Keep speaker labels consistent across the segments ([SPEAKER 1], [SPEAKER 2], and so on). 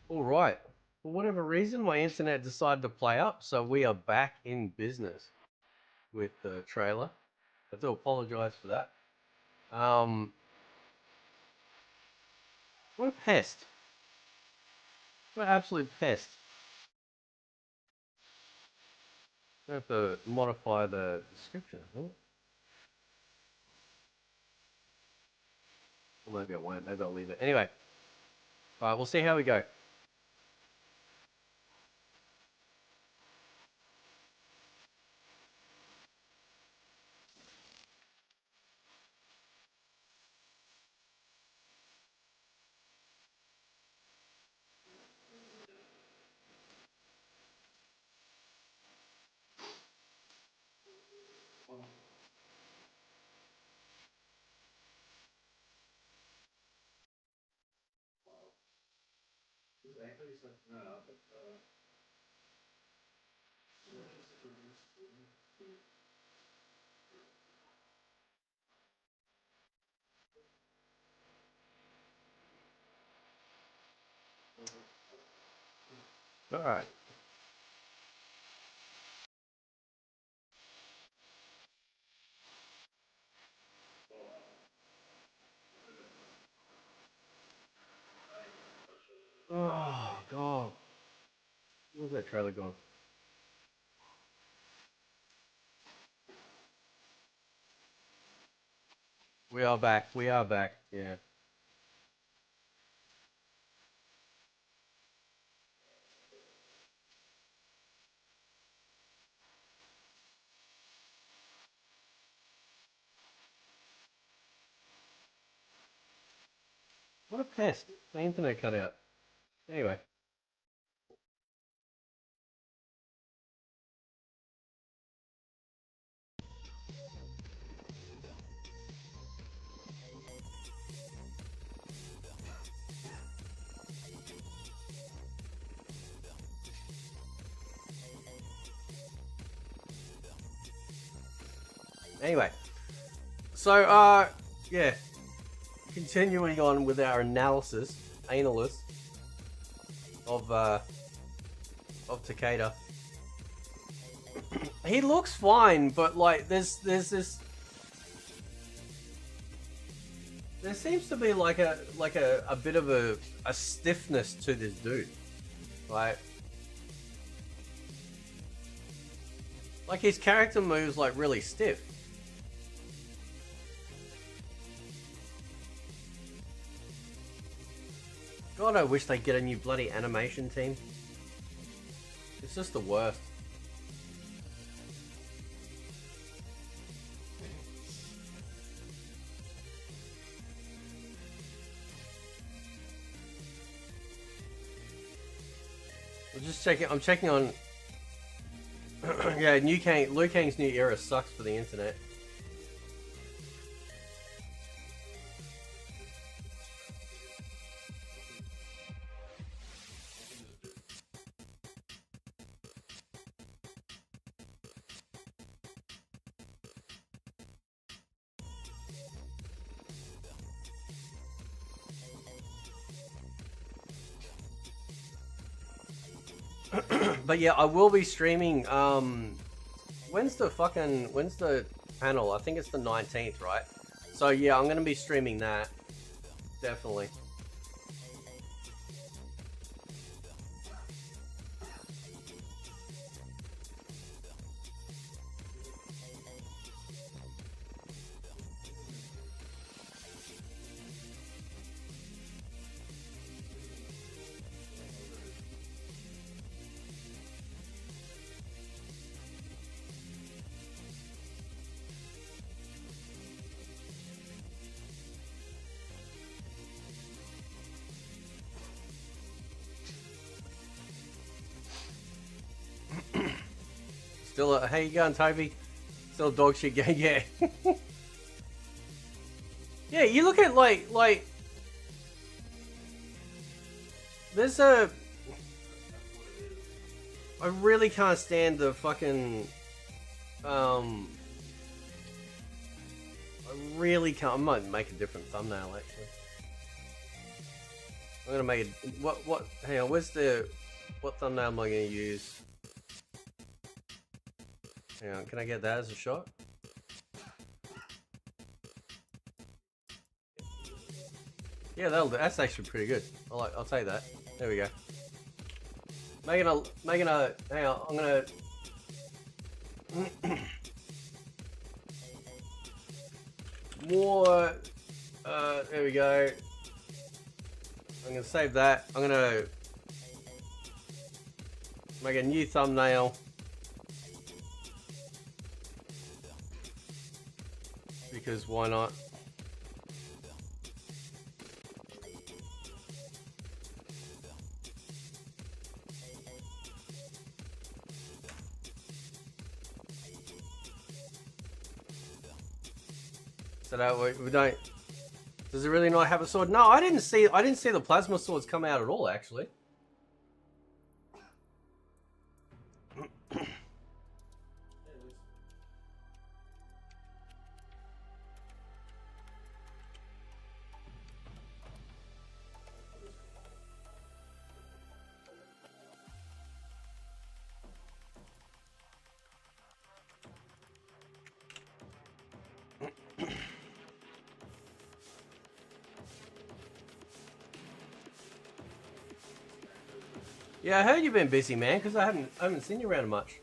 [SPEAKER 1] All right. For whatever reason, my internet decided to play up, so we are back in business with the trailer. I do apologize for that. Um, what a pest! What an absolute pest! I have to modify the description. Or maybe I won't. Maybe I'll leave it. Anyway, all right. We'll see how we go. All right. Oh God, where's that trailer gone? We are back. We are back. Yeah. What a pest! My internet cut out. Anyway. Anyway. So, yeah. Continuing on with our analysis, of uh, of Takeda. He looks fine, but like there's this there seems to be like a bit of a stiffness to this dude. Like like his character moves like really stiff. God, I wish they'd get a new bloody animation team. It's just the worst. I'm just checking. I'm checking on. Yeah, Liu Kang's new era sucks for the internet. But yeah, I will be streaming. When's the panel? I think it's the 19th, right? So yeah, I'm gonna be streaming that. Definitely. Still, how you going, Toby? Still dog shit game, yeah. Yeah, you look at like there's a. I really can't stand the fucking. I really can't. I might make a different thumbnail actually. I'm gonna make it. What? Hang on. What thumbnail am I gonna use? Hang on. Can I get that as a shot? Yeah, that's actually pretty good. I'll take that. There we go. Making a. Hang on. I'm gonna. More. There we go. I'm gonna save that. I'm gonna make a new thumbnail. Because why not? So that we don't. Does it really not have a sword? No, I didn't see the plasma swords come out at all, actually. Yeah, I heard you've been busy, man, because I haven't seen you around much.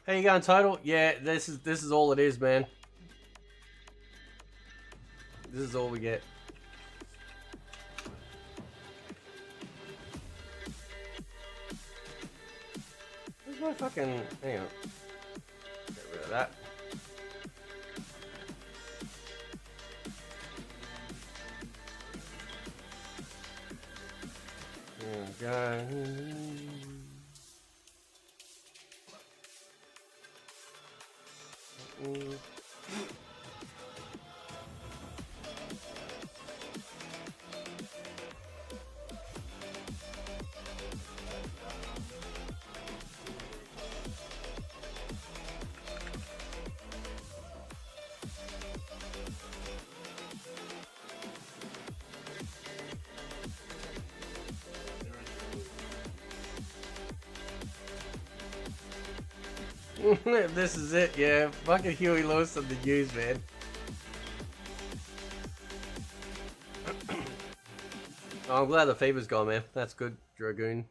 [SPEAKER 1] How you going, Total? Yeah, this is all it is, man. This is all we get. Where's my fucking... Hang on. Get rid of that. There we go. This is it, yeah. Fucking Huey Lewis on the news, man. Oh, I'm glad the fever's gone, man. That's good, Dragoon.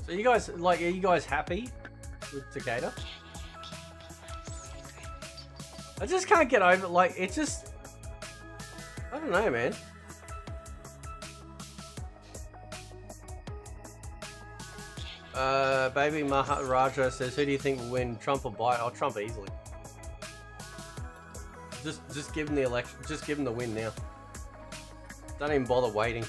[SPEAKER 1] So you guys, like, are you guys happy with Takeda? I just can't get over, like, it's just, I don't know, man. Baby Maharaja says, who do you think will win, Trump or Biden? Oh, Trump easily. Just give him the election. Just give him the win now. Don't even bother waiting.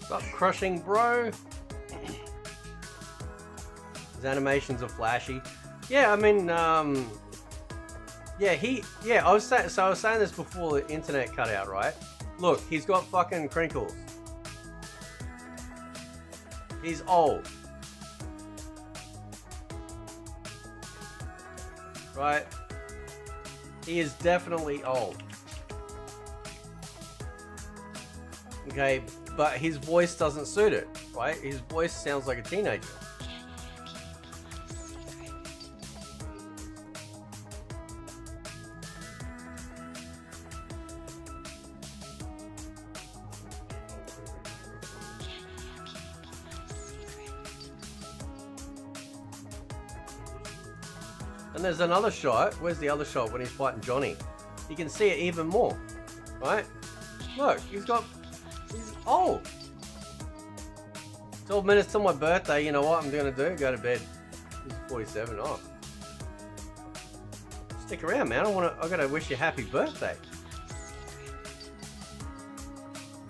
[SPEAKER 1] Stop crushing, bro. His animations are flashy. Yeah, I mean, yeah, I was saying this before the internet cut out, right? Look, he's got fucking crinkles. He's old. Right? He is definitely old. Okay, but his voice doesn't suit it, right? His voice sounds like a teenager. And there's another shot. Where's the other shot when he's fighting Johnny? You can see it even more, right? Look, he's old. 12 minutes till my birthday. You know what I'm gonna do? Go to bed. He's 47. Oh, stick around, man. I gotta wish you happy birthday.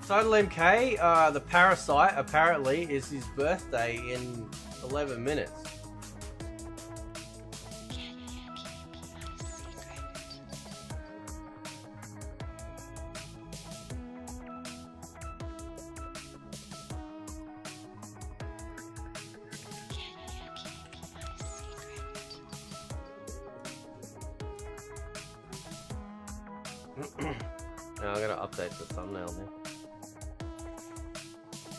[SPEAKER 1] Total MK. The Parasite apparently is his birthday in 11 minutes. Now I gotta update the thumbnail now.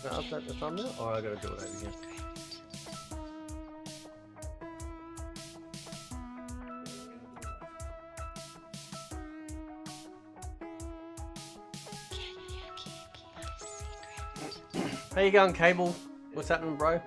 [SPEAKER 1] Can I update the thumbnail or I gotta do it over here? How you going, Cable? What's happening, bro?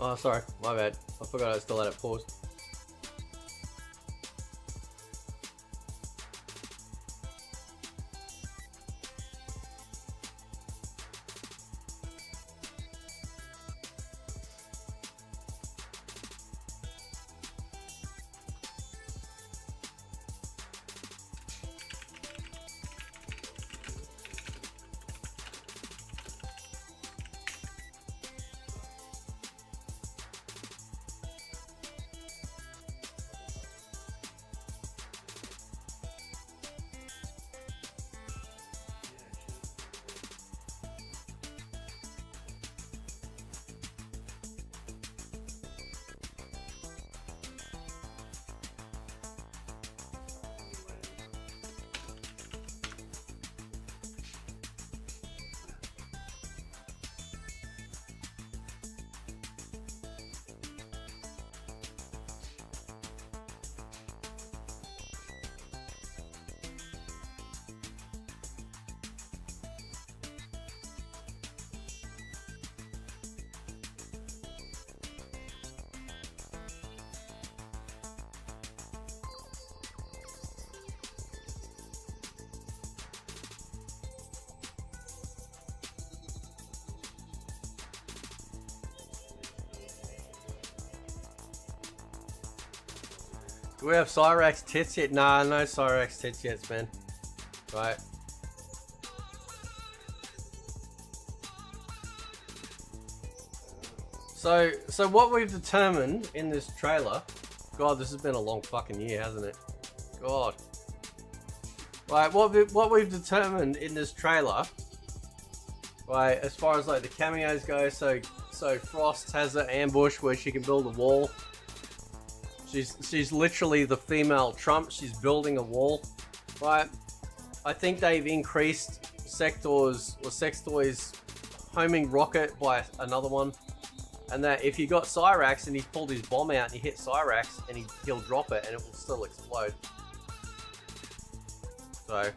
[SPEAKER 1] Oh, sorry, my bad. I forgot I still had it paused. Do we have Cyrax tits yet? Nah, no Cyrax tits yet, man. Right. So what we've determined in this trailer, God, this has been a long fucking year, hasn't it? God. Right, what we've determined in this trailer, right, as far as like the cameos go, so Frost has an ambush where she can build a wall. She's literally the female Trump. She's building a wall, right? I think they've increased Sextoy's homing rocket by another one. And that if you got Cyrax and he's pulled his bomb out and you hit Cyrax and he'll drop it and it will still explode. So.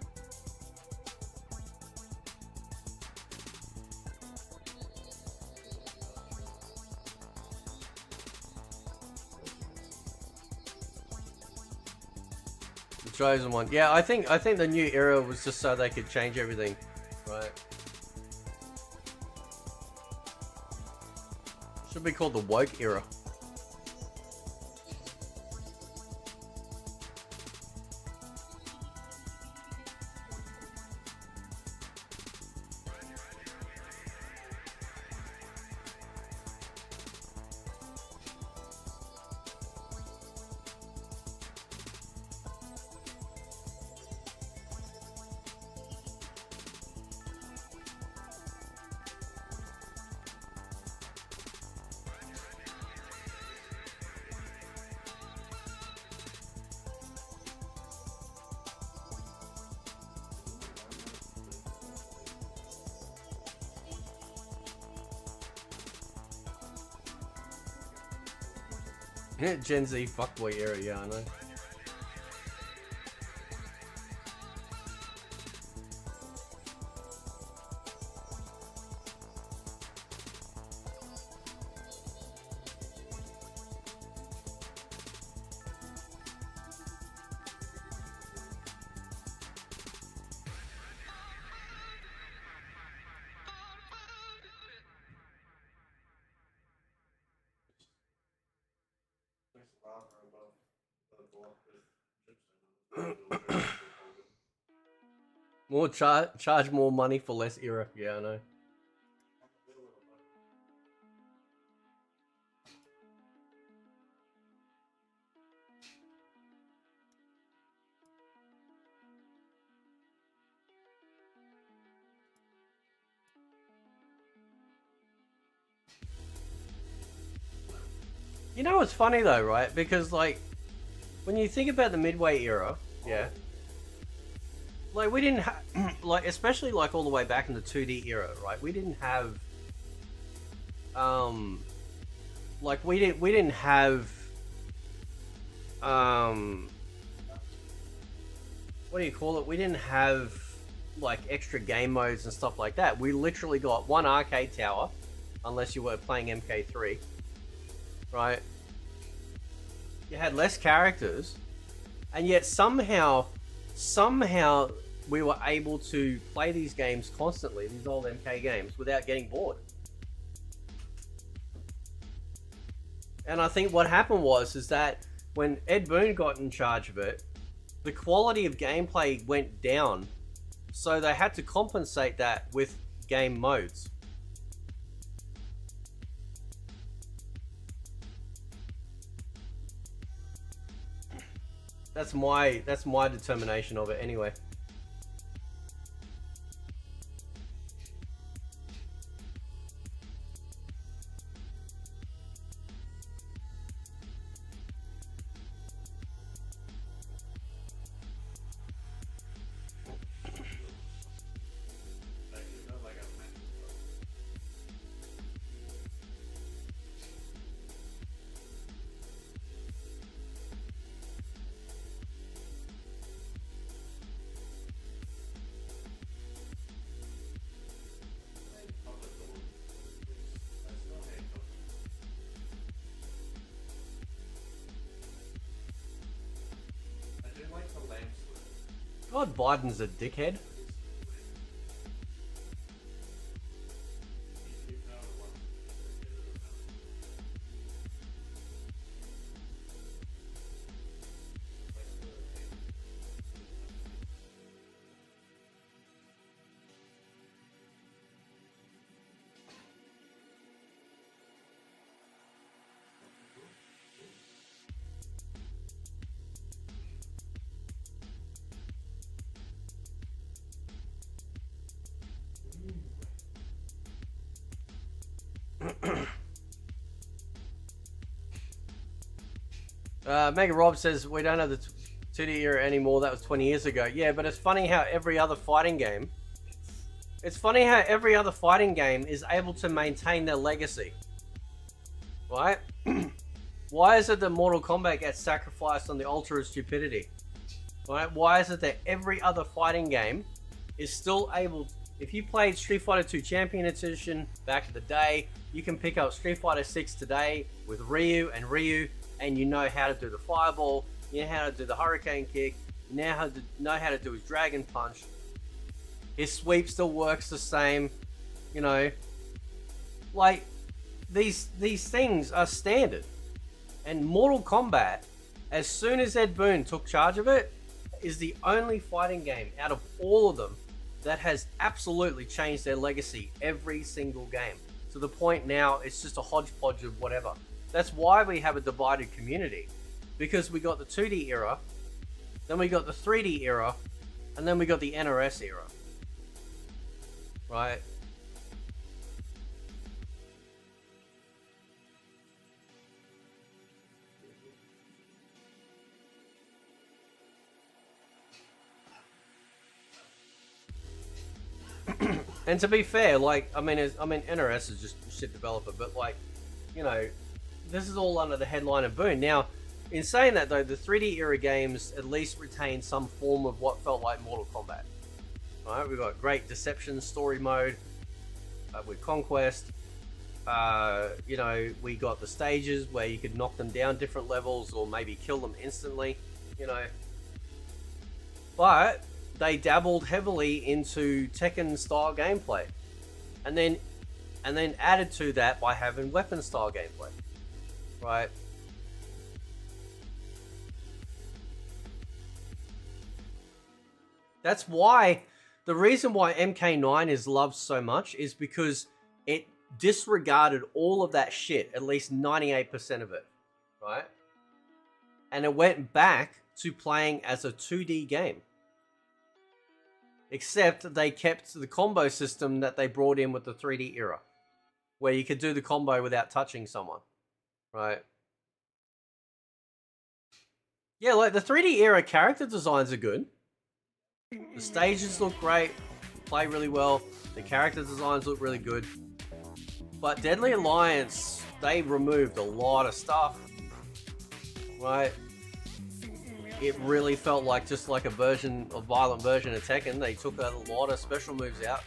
[SPEAKER 1] The chosen one. Yeah, I think the new era was just so they could change everything. Right. Should be called the woke era. Gen Z fuckboy era, yeah, I know. More charge more money for less era. Yeah, I know. You know what's funny though, right? Because like, when you think about the Midway era, yeah, like we didn't have, like, especially like all the way back in the 2D era, right? We didn't have, like we didn't have, what do you call it? We didn't have like extra game modes and stuff like that. We literally got one arcade tower, unless you were playing MK3. Right? You had less characters, and yet somehow we were able to play these games constantly, these old MK games, without getting bored. And I think what happened is that when Ed Boon got in charge of it, the quality of gameplay went down, so they had to compensate that with game modes. That's my determination of it anyway. God, Biden's a dickhead. Mega Rob says we don't have the 2D era anymore. That was 20 years ago. Yeah, but it's funny how every other fighting game. It's funny how every other fighting game is able to maintain their legacy. Right? Why is it that Mortal Kombat gets sacrificed on the altar of stupidity? Right? Why is it that every other fighting game is still able... If you played Street Fighter 2 Champion Edition back in the day, you can pick up Street Fighter 6 today with Ryu, and you know how to do the fireball, you know how to do the hurricane kick, you know how to do his dragon punch. His sweep still works the same, you know. Like, these things are standard. And Mortal Kombat, as soon as Ed Boon took charge of it, is the only fighting game out of all of them that has absolutely changed their legacy every single game. To the point now, it's just a hodgepodge of whatever. That's why we have a divided community. Because we got the 2D era, then we got the 3D era, and then we got the NRS era. Right? And to be fair, like, I mean, NRS is just shit developer, but like, you know, this is all under the headline of Boon. Now, in saying that though, the 3D era games at least retain some form of what felt like Mortal Kombat. Right? We've got great deception story mode with Conquest. You know, we got the stages where you could knock them down different levels or maybe kill them instantly. You know, but they dabbled heavily into Tekken style gameplay, and then added to that by having weapon style gameplay, right? That's why the reason why MK9 is loved so much is because it disregarded all of that shit, at least 98% of it, right? And it went back to playing as a 2D game. Except they kept the combo system that they brought in with the 3D era, where you could do the combo without touching someone, right? Yeah, like the 3D era character designs are good. The stages look great, play really well. The character designs look really good. But Deadly Alliance, they removed a lot of stuff, right? It really felt like just like a violent version of Tekken. They took a lot of special moves out.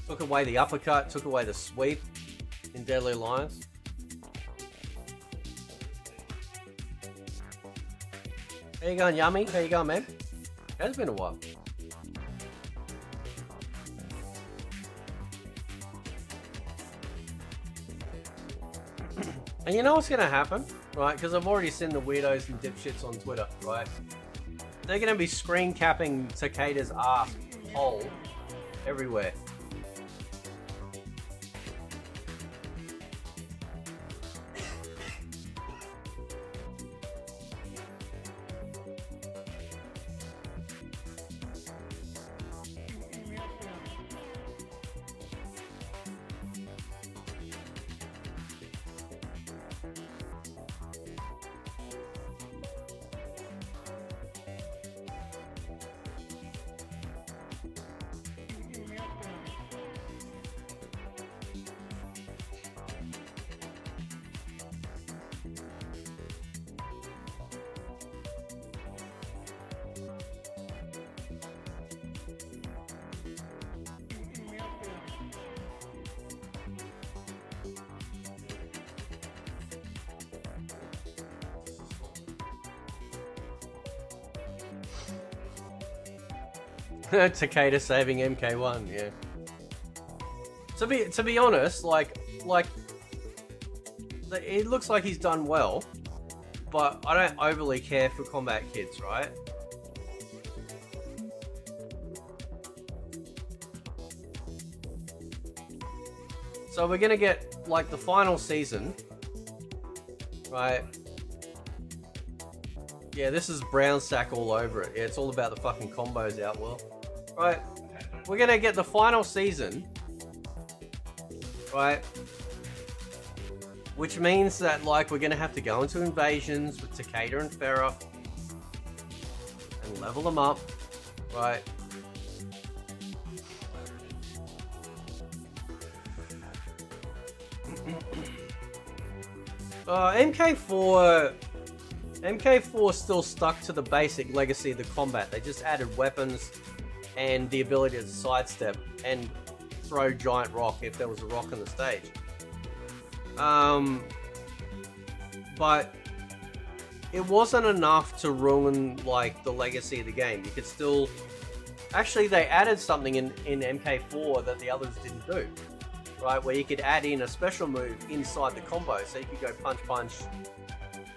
[SPEAKER 1] Took away the uppercut, took away the sweep in Deadly Alliance. How you going, Yummy? How you going, man? It has been a while. And you know what's going to happen, right? Because I've already seen the weirdos and dipshits on Twitter, right? They're going to be screen capping Takeda's ass hole everywhere. Takeda saving MK1, yeah. To be honest, like it looks like he's done well, but I don't overly care for Combat Kids, right? So we're gonna get like the final season, right? Yeah, this is brown sack all over it. Yeah, it's all about the fucking combos out, well. Right, we're gonna get the final season, right? Which means that, like, we're gonna have to go into invasions with Takeda and Farah and level them up, right? MK4 still stuck to the basic legacy of the combat. They just added weapons and the ability to sidestep and throw giant rock if there was a rock on the stage. But it wasn't enough to ruin, like, the legacy of the game. You could still... Actually, they added something in MK4 that the others didn't do. Right, where you could add in a special move inside the combo, so you could go punch, punch,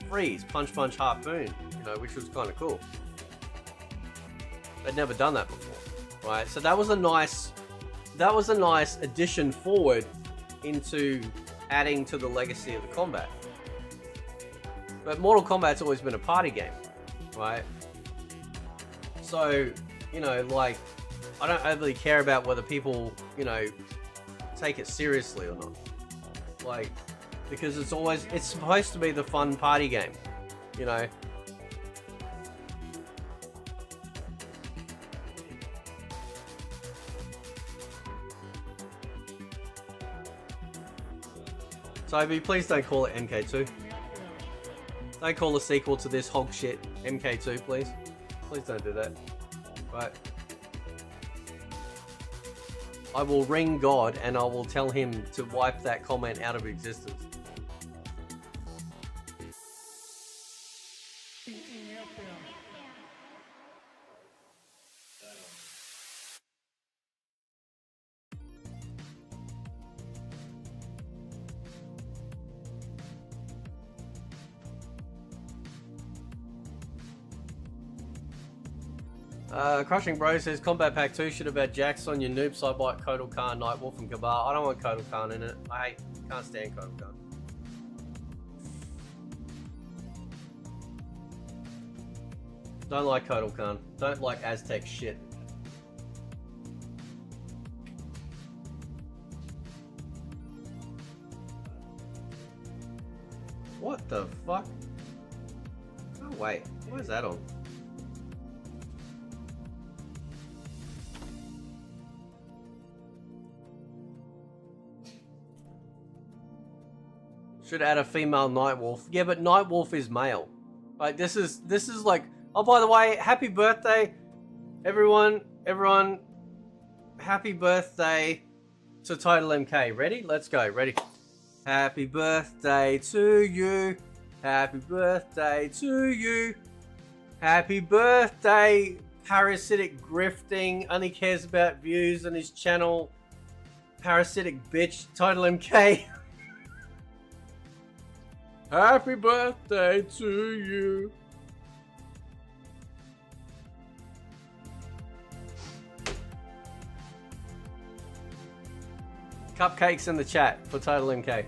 [SPEAKER 1] freeze, punch, punch, harpoon, you know, which was kind of cool. They'd never done that before, right? So that was a nice addition forward into adding to the legacy of the combat. But Mortal Kombat's always been a party game, right? So, you know, like, I don't overly care about whether people, you know, take it seriously or not, like, because it's supposed to be the fun party game, you know. Toby, please don't call it MK2. Don't call a sequel to this hog shit MK2, please. Please don't do that. Right. I will ring God and I will tell him to wipe that comment out of existence. Crushing Bro says Combat Pack 2 should have had Jax on your noob side by Kotal Khan, Nightwolf and Cabal. I don't want Kotal Khan in it. I can't stand Kotal Khan. Don't like Kotal Khan. Don't like Aztec shit. What the fuck? Oh wait, what is that on? Should add a female Nightwolf. Yeah, but Nightwolf is male. Like, this is like... Oh, by the way, happy birthday, everyone. Happy birthday to Total MK. Ready? Let's go. Ready? Happy birthday to you. Happy birthday to you. Happy birthday, parasitic grifting, only cares about views on his channel. Parasitic bitch, Total MK. Happy birthday to you. Cupcakes in the chat for Total MK.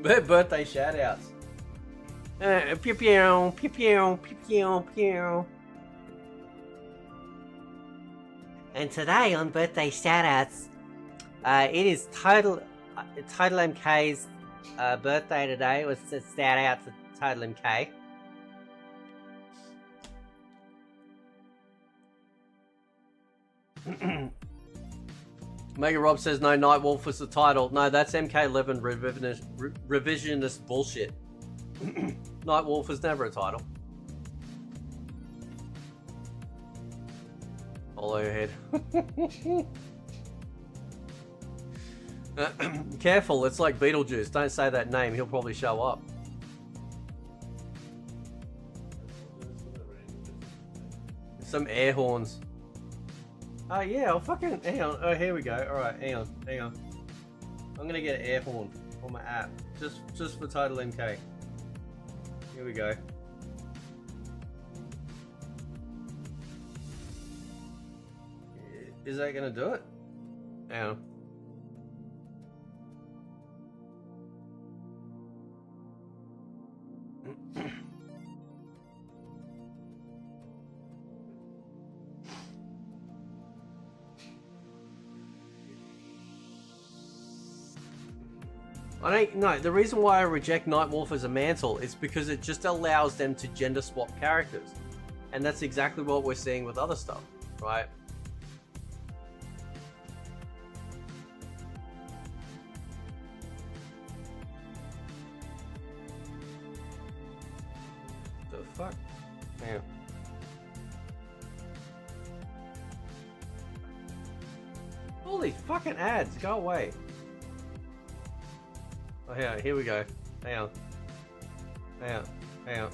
[SPEAKER 1] Birthday shoutouts. Pew pew pew pew pew pew. And today on birthday shoutouts, it is Total MK's birthday today. It was a shout out to Total MK. Mega Rob says no, Nightwolf was the title. No, that's MK11 revisionist bullshit. Nightwolf was never a title. All over your head. Careful, it's like Beetlejuice. Don't say that name, he'll probably show up. Some air horns. Oh yeah, I'll fucking... Hang on. Oh, here we go. Alright, hang on. I'm gonna get an air horn on my app. Just for Total MK. Here we go. Is that gonna do it? Hang on. No, the reason why I reject Nightmorph as a mantle is because it just allows them to gender swap characters. And that's exactly what we're seeing with other stuff, right? The fuck? Yeah. All these fucking ads, go away. Oh yeah, here we go. Hang on. Hang on. Hang on.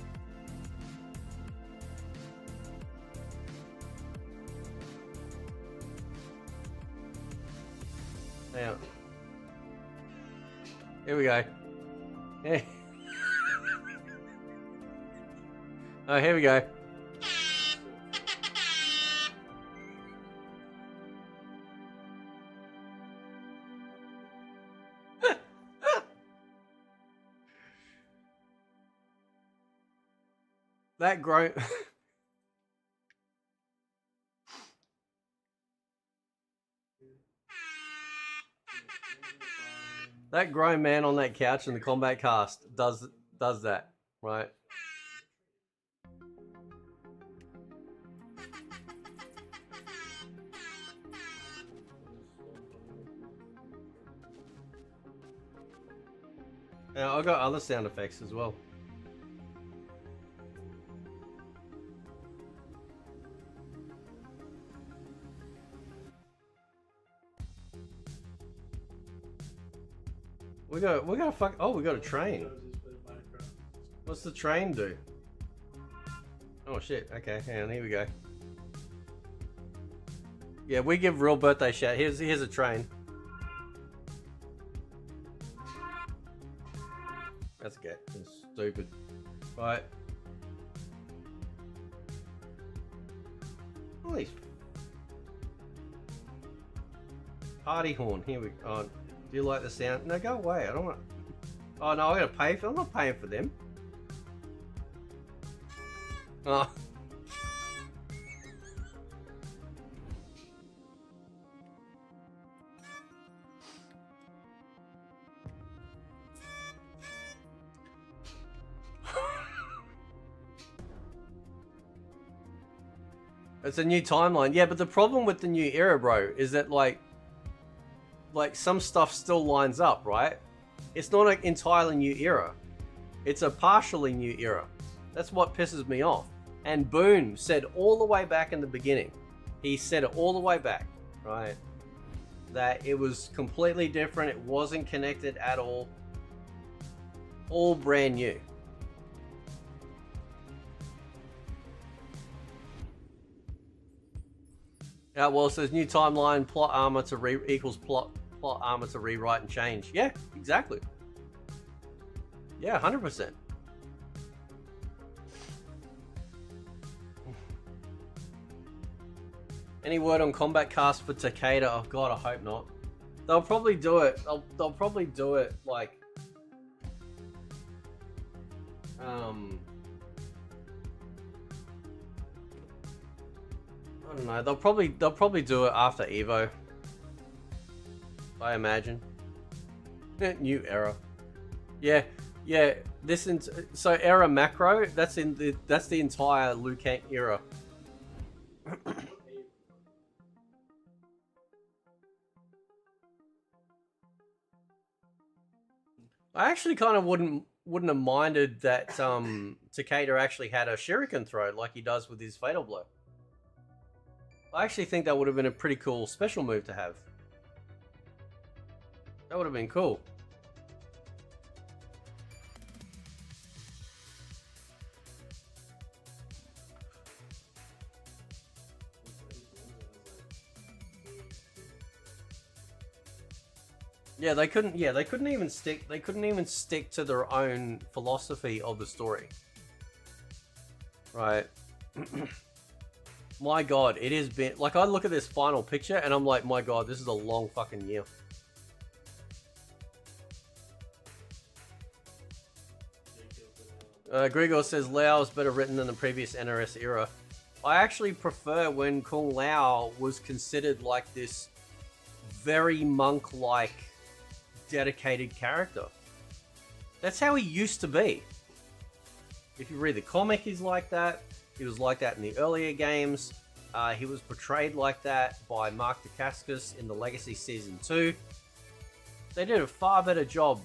[SPEAKER 1] Hang on. Here we go. Yeah. Oh, here we go. That grown that grown man on that couch in the combat cast does that, right? Now I've got other sound effects as well. We got a fuck. Oh, we got a train. What's the train do? Oh shit. Okay, hang on. Here we go. Yeah, we give real birthday shout. Here's a train. That's okay. That's stupid. Right. Holy. Party horn. Here we go. Oh. Do you like the sound? No, go away. I don't want. Oh no, I gotta pay for. I'm not paying for them. Oh. It's a new timeline. Yeah, but the problem with the new era, bro, is that like some stuff still lines up, right? It's not an entirely new era. It's a partially new era. That's what pisses me off. And Boone said all the way back in the beginning, he said it all the way back, right? That it was completely different. It wasn't connected at all. All brand new. Well, it says new timeline, plot armor to equals plot armor to rewrite and change. Yeah, exactly. Yeah, 100%. Any word on combat cast for Takeda? Oh god, I hope not. They'll probably do it. They'll probably do it like I don't know. They'll probably do it after Evo. I imagine. New era. Yeah. So era macro. That's the entire Liu Kang era. I actually kind of wouldn't have minded that Takeda actually had a shuriken throw like he does with his fatal blow. I actually think that would have been a pretty cool special move to have. That would have been cool. Yeah, they couldn't even stick to their own philosophy of the story. Right. My god, it has been like I look at this final picture and I'm like, my god, this is a long fucking year. Gregor says Lao is better written than the previous NRS era. I actually prefer when Kung Lao was considered like this very monk-like dedicated character. That's how he used to be. If you read the comic, he's like that. He was like that in the earlier games. He was portrayed like that by Mark Dacascos in the Legacy Season 2. They did a far better job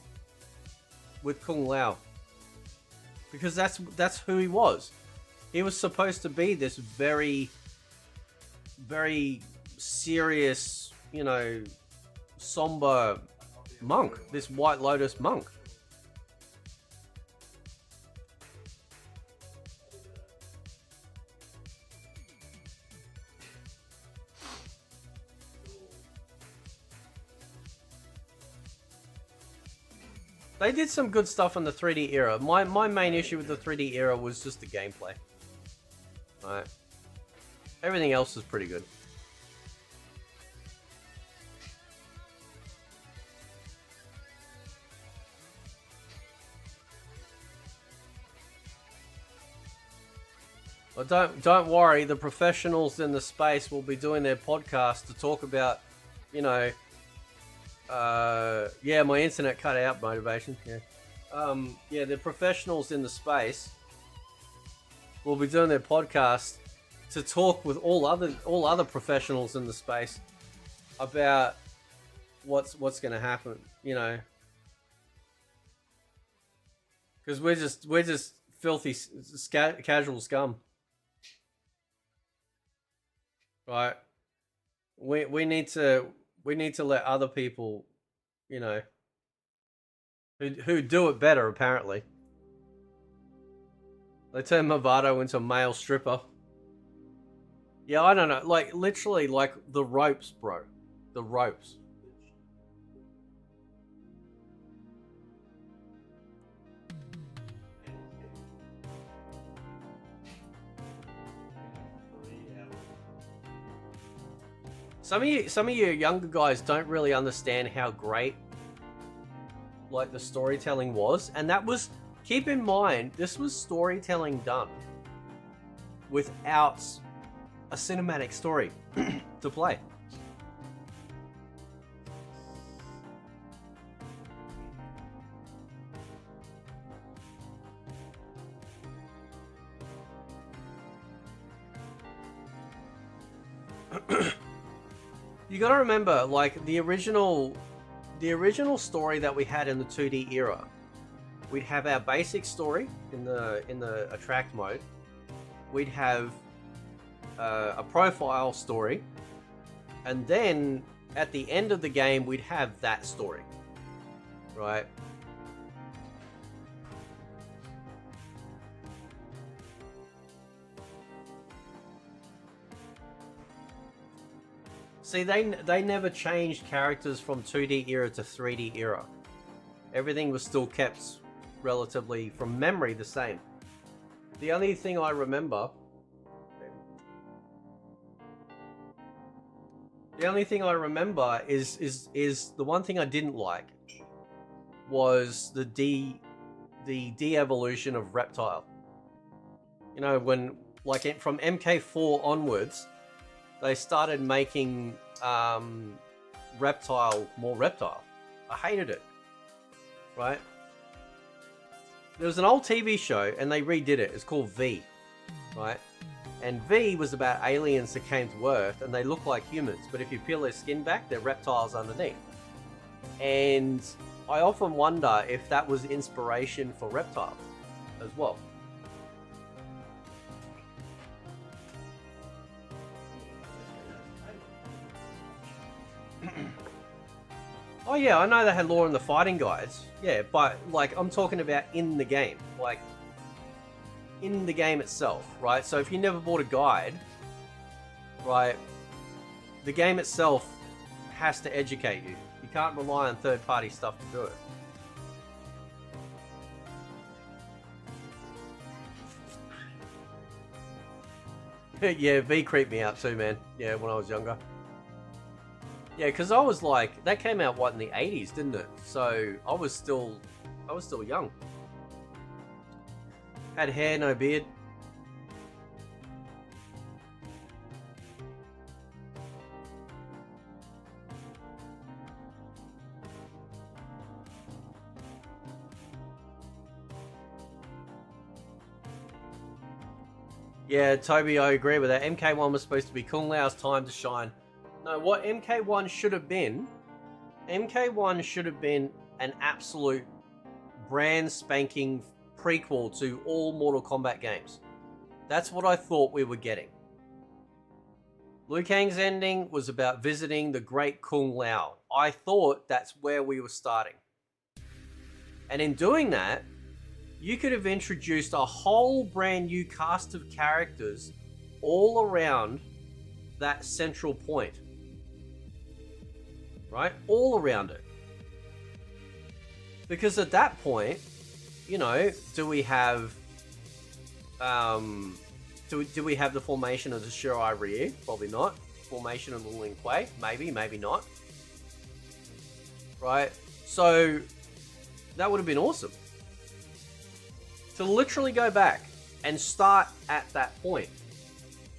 [SPEAKER 1] with Kung Lao. Because that's who he was. He was supposed to be this very, very serious, you know, somber monk. This White Lotus monk. They did some good stuff in the 3D era. My main issue with the 3D era was just the gameplay. Alright. Everything else is pretty good. Well, don't worry, the professionals in the space will be doing their podcast to talk about, you know, yeah, my internet cut out motivation. Yeah. Yeah, the professionals in the space will be doing their podcast to talk with all other professionals in the space about what's going to happen, you know. Cuz we're just filthy casual scum. Right? We need to let other people, you know, who do it better, apparently. They turn Movado into a male stripper. Yeah, I don't know. Like, literally, like, the ropes, bro. The ropes. Some of you younger guys don't really understand how great, like, the storytelling was, and that was, keep in mind, this was storytelling done without a cinematic story to play. You gotta remember, like, the original story that we had in the 2D era. We'd have our basic story in the attract mode. We'd have a profile story, and then at the end of the game, we'd have that story, right? See, they never changed characters from 2D era to 3D era. Everything was still kept relatively, from memory, the same. The only thing I remember... The only thing I remember is the one thing I didn't like was the de-evolution of Reptile. You know, when, like, from MK4 onwards, they started making Reptile more Reptile. I hated it. Right? There was an old TV show and they redid it. It's called V. Right? And V was about aliens that came to Earth and they look like humans, but if you peel their skin back, they're reptiles underneath. And I often wonder if that was inspiration for Reptile as well. Oh yeah, I know they had lore in the fighting guides. Yeah, but like I'm talking about in the game, like in the game itself, right? So if you never bought a guide, right, the game itself has to educate you. You can't rely on third-party stuff to do it. Yeah, V creeped me out too, man. Yeah, when I was younger. Yeah, because I was like, that came out, what, in the 80s, didn't it? So, I was still young. Had hair, no beard. Yeah, Toby, I agree with that. MK1 was supposed to be Kung Lao's time to shine. No, what MK1 should have been, MK1 should have been an absolute brand spanking prequel to all Mortal Kombat games. That's what I thought we were getting. Liu Kang's ending was about visiting the great Kung Lao. I thought that's where we were starting. And in doing that, you could have introduced a whole brand new cast of characters all around that central point. Right? All around it. Because at that point, you know, do we have do we have the formation of the Shirai Ryu? Probably not. Formation of the Lin Kuei? Maybe, maybe not. Right? So that would have been awesome. To literally go back and start at that point.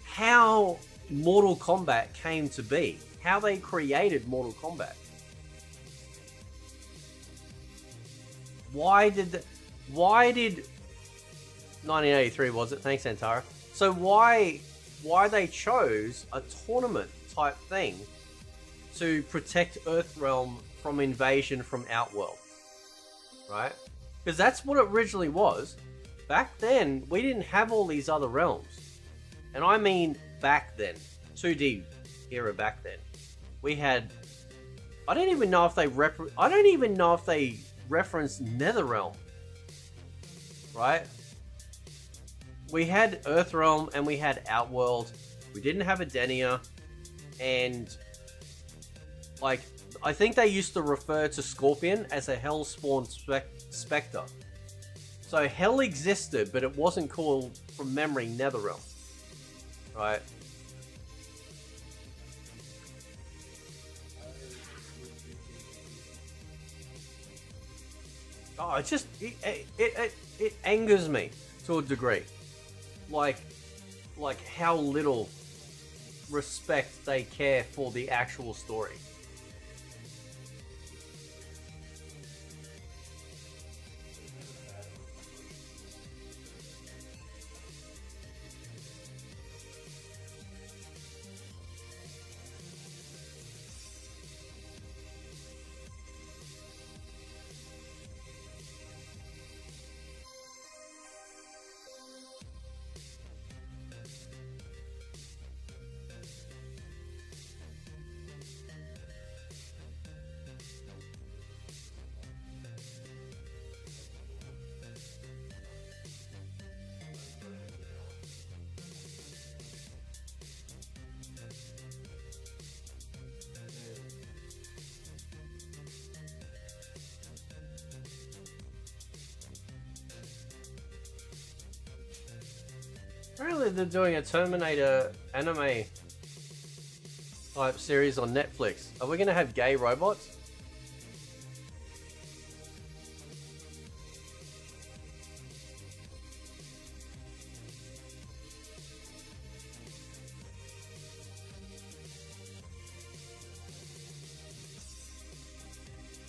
[SPEAKER 1] How Mortal Kombat came to be. How they created Mortal Kombat. Why did 1983 was it? Thanks, Antara. So why they chose a tournament type thing to protect Earthrealm from invasion from Outworld, right? Because that's what it originally was. Back then, we didn't have all these other realms, and I mean back then, 2D era back then. We had, I don't even know if they referenced Netherrealm, right? We had Earthrealm and we had Outworld. We didn't have Edenia, and like I think they used to refer to Scorpion as a Hellspawn Spectre. So Hell existed, but it wasn't called, from memory, Netherrealm, right? Oh, it just it angers me to a degree, like how little respect they care for the actual story. Apparently they're doing a Terminator anime type series on Netflix. Are we going to have gay robots?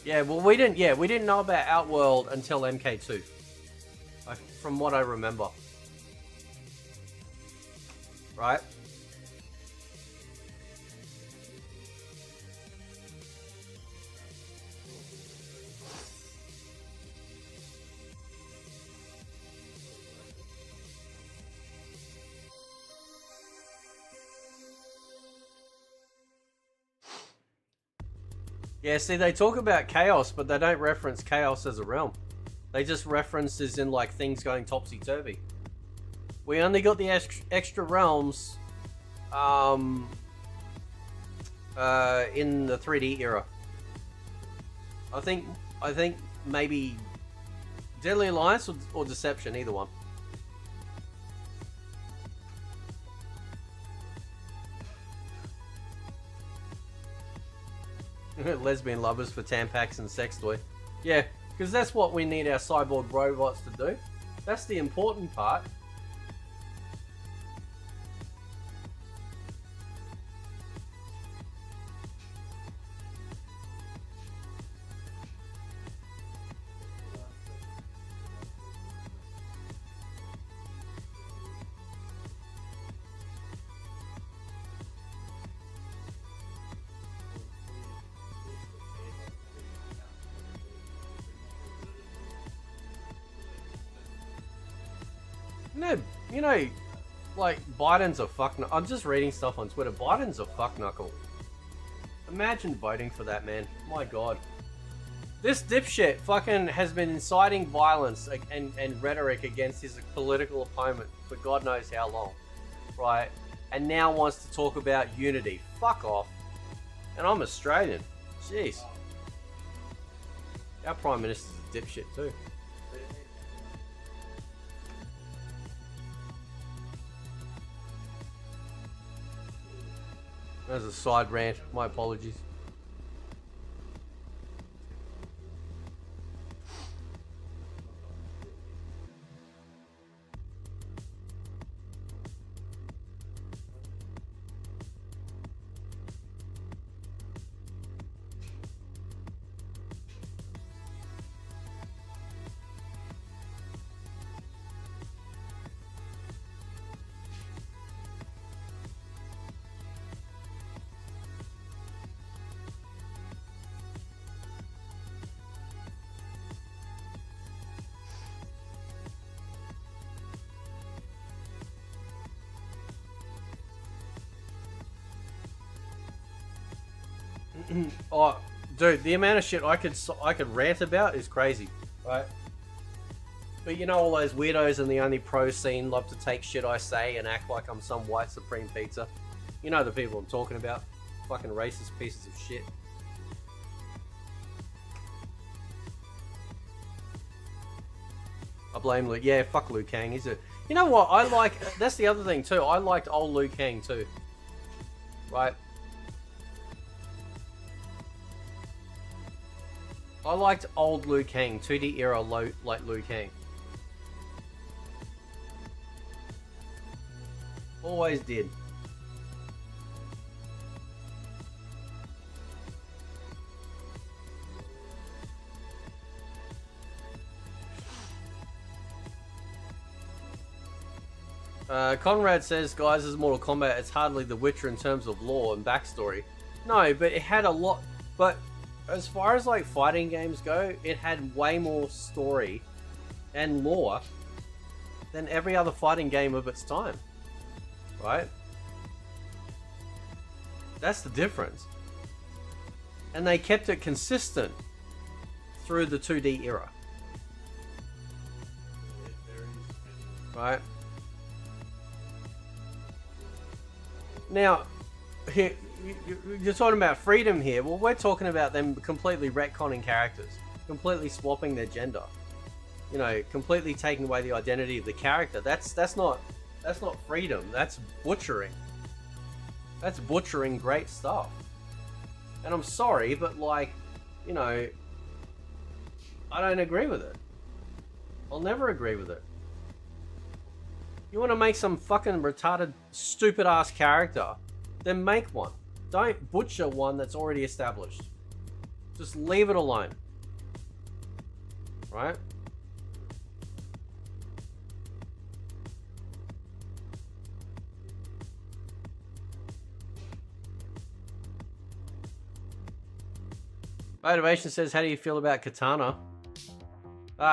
[SPEAKER 1] Yeah, well we didn't know about Outworld until MK2. From what I remember. Right? Yeah, see, they talk about chaos, but they don't reference chaos as a realm. They just reference as in like things going topsy-turvy. We only got the extra realms in the 3D era. I think maybe Deadly Alliance or Deception, either one. Lesbian lovers for Tampax and sex toy. Yeah, because that's what we need our cyborg robots to do. That's the important part. You know, like Biden's a fuck. I'm just reading stuff on Twitter. Biden's a fuck knuckle. Imagine voting for that man. My God. This dipshit fucking has been inciting violence and rhetoric against his political opponent for God knows how long, right? And now wants to talk about unity. Fuck off. And I'm Australian. Jeez. Our Prime Minister's a dipshit too. That's a side rant. My apologies. Oh, dude, the amount of shit I could rant about is crazy, right? But you know, all those weirdos in the only pro scene love to take shit I say and act like I'm some white supreme pizza. You know the people I'm talking about. Fucking racist pieces of shit. I blame Luke. Yeah, fuck Liu Kang. He's a... You know what? I like... That's the other thing too. I liked old Liu Kang too. Right? I liked old Liu Kang, 2D era like Liu Kang. Always did. Conrad says, guys, this is Mortal Kombat. It's hardly The Witcher in terms of lore and backstory. No, but it had a lot... But... As far as like fighting games go, it had way more story and lore than every other fighting game of its time, right? That's the difference. And they kept it consistent through the 2D era, right? Now, here, you're talking about freedom here. Well, we're talking about them completely retconning characters, completely swapping their gender. You know, completely taking away the identity of the character. That's not freedom. That's butchering. That's butchering great stuff. And I'm sorry, but like, you know, I don't agree with it. I'll never agree with it. You want to make some fucking retarded, stupid ass character, then make one. Don't butcher one that's already established. Just leave it alone. Right? Motivation says, how do you feel about Katana?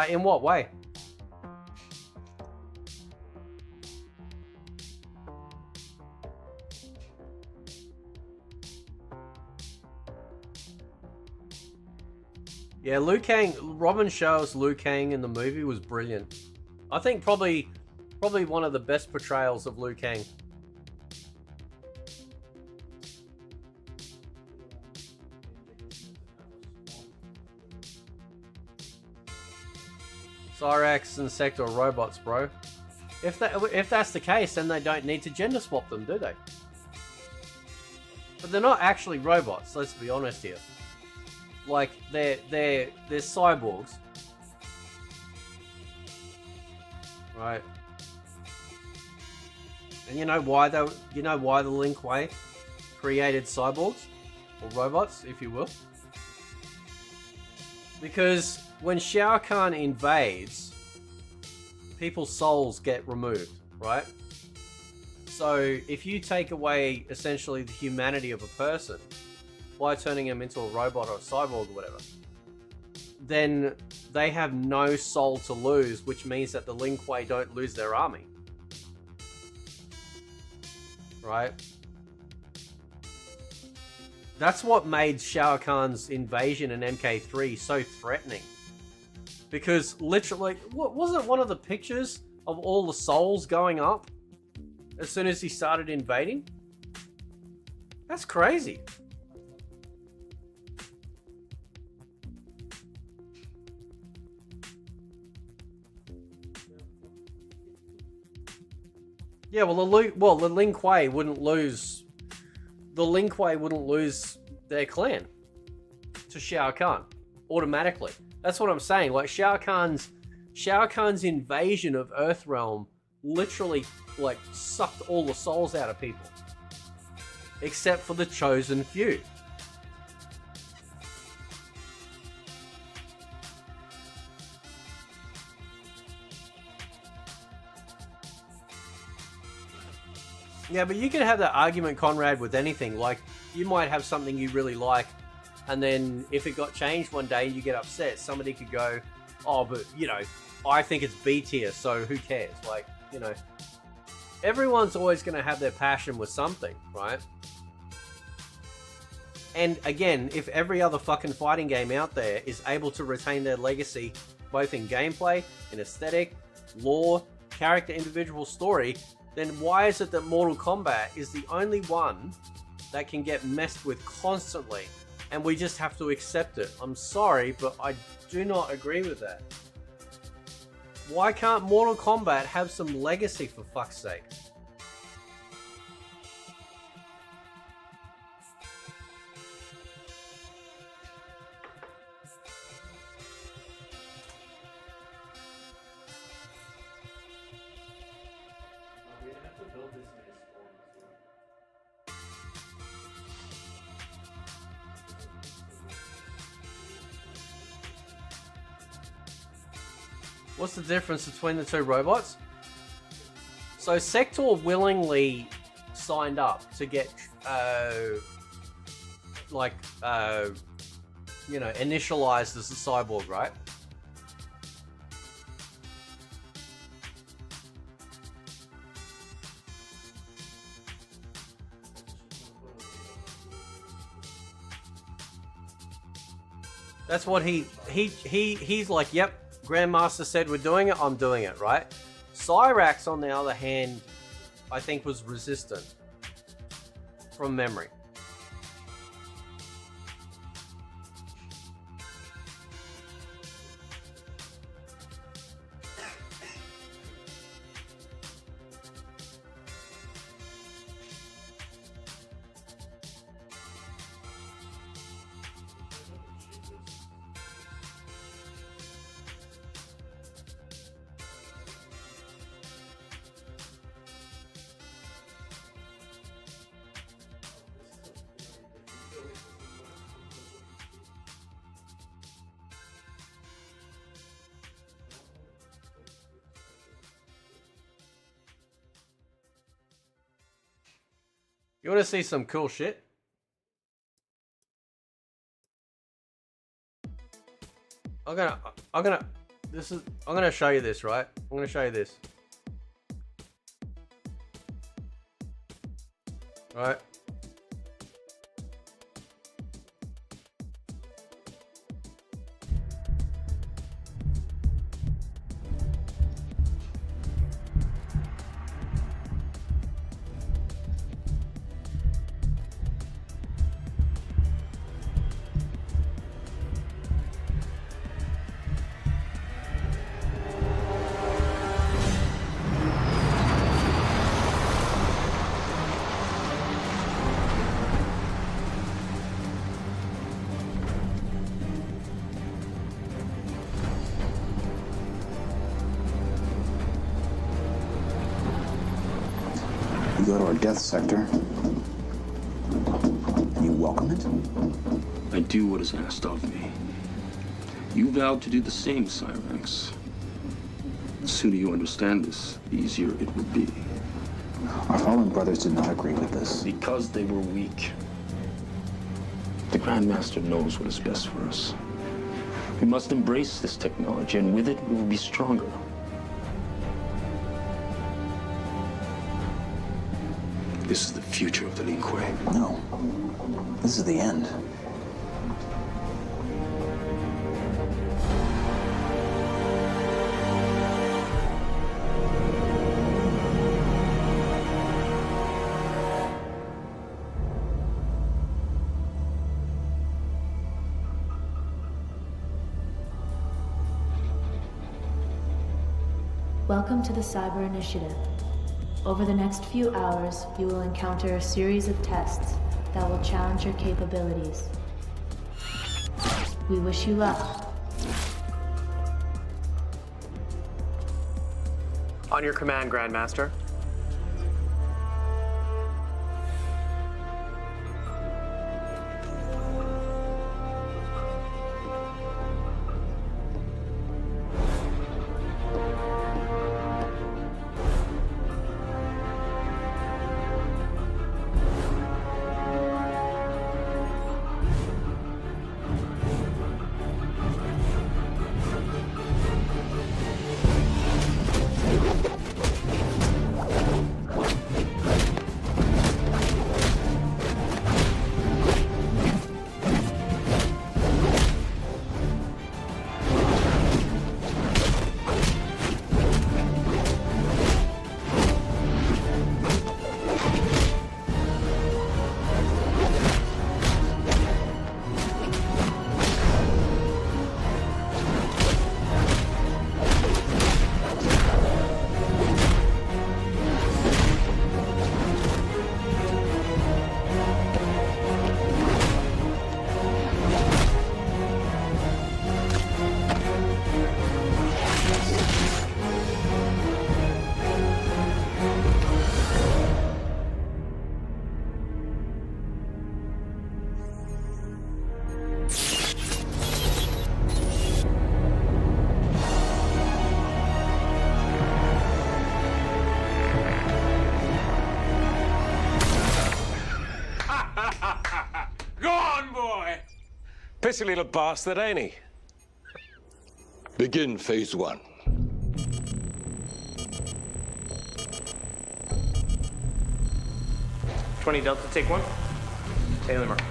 [SPEAKER 1] In what way? Yeah, Liu Kang, Robin Shaw's Liu Kang in the movie was brilliant. I think probably one of the best portrayals of Liu Kang. Cyrax and Sector are robots, bro. If that's the case, then they don't need to gender swap them, do they? But they're not actually robots, let's be honest here. Like, they're cyborgs. Right. And you know why the Lin Kuei created cyborgs? Or robots, if you will? Because when Shao Kahn invades, people's souls get removed, right? So if you take away essentially the humanity of a person by turning him into a robot or a cyborg or whatever, then they have no soul to lose, which means that the Lin Kuei don't lose their army. Right? That's what made Shao Kahn's invasion in MK3 so threatening. Because literally, what wasn't one of the pictures of all the souls going up as soon as he started invading? That's crazy. Yeah, well, the Lin Kuei wouldn't lose. The Lin Kuei wouldn't lose their clan to Shao Kahn automatically. That's what I'm saying. Like Shao Kahn's invasion of Earthrealm literally like sucked all the souls out of people, except for the chosen few. Yeah, but you can have that argument, Conrad, with anything. Like, you might have something you really like, and then if it got changed one day, you get upset. Somebody could go, oh, but, you know, I think it's B tier, so who cares? Like, you know, everyone's always going to have their passion with something, right? And again, if every other fucking fighting game out there is able to retain their legacy, both in gameplay, in aesthetic, lore, character, individual story, then why is it that Mortal Kombat is the only one that can get messed with constantly, and we just have to accept it? I'm sorry, but I do not agree with that. Why can't Mortal Kombat have some legacy, for fuck's sake? What's the difference between the two robots? So Sector willingly signed up to get, you know, initialized as a cyborg, right? That's what he's like, yep. Grandmaster said we're doing it, I'm doing it, right? Cyrax, on the other hand, I think was resistant from memory. You want to see some cool shit? I'm gonna show you this, right? I'm gonna show you this. Right?
[SPEAKER 2] You go to our death sector, and you welcome it?
[SPEAKER 3] I do what is asked of me. You vowed to do the same, Cyrax. The sooner you understand this, the easier it will be.
[SPEAKER 2] Our fallen brothers did not agree with this.
[SPEAKER 3] Because they were weak. The Grandmaster knows what is best for us. We must embrace this technology, and with it, we will be stronger. This is the future of the Lin Kuei.
[SPEAKER 2] No. This is the end.
[SPEAKER 4] Welcome to the Cyber Initiative. Over the next few hours, you will encounter a series of tests that will challenge your capabilities. We wish you luck.
[SPEAKER 5] On your command, Grandmaster.
[SPEAKER 6] Pissy little bastard, ain't he?
[SPEAKER 7] Begin phase 1.
[SPEAKER 5] 20 Delta, take 1. Taylor Mark.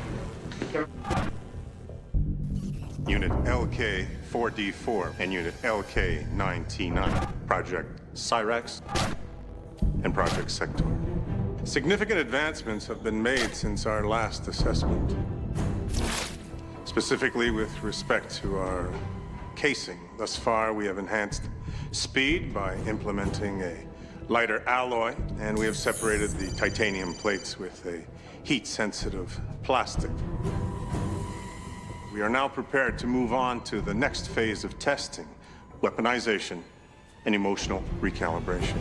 [SPEAKER 8] Unit LK-4D4 and Unit LK-9T9. Project Cyrex and Project Sector. Significant advancements have been made since our last assessment. Specifically with respect to our casing. Thus far, we have enhanced speed by implementing a lighter alloy, and we have separated the titanium plates with a heat-sensitive plastic. We are now prepared to move on to the next phase of testing, weaponization and emotional recalibration.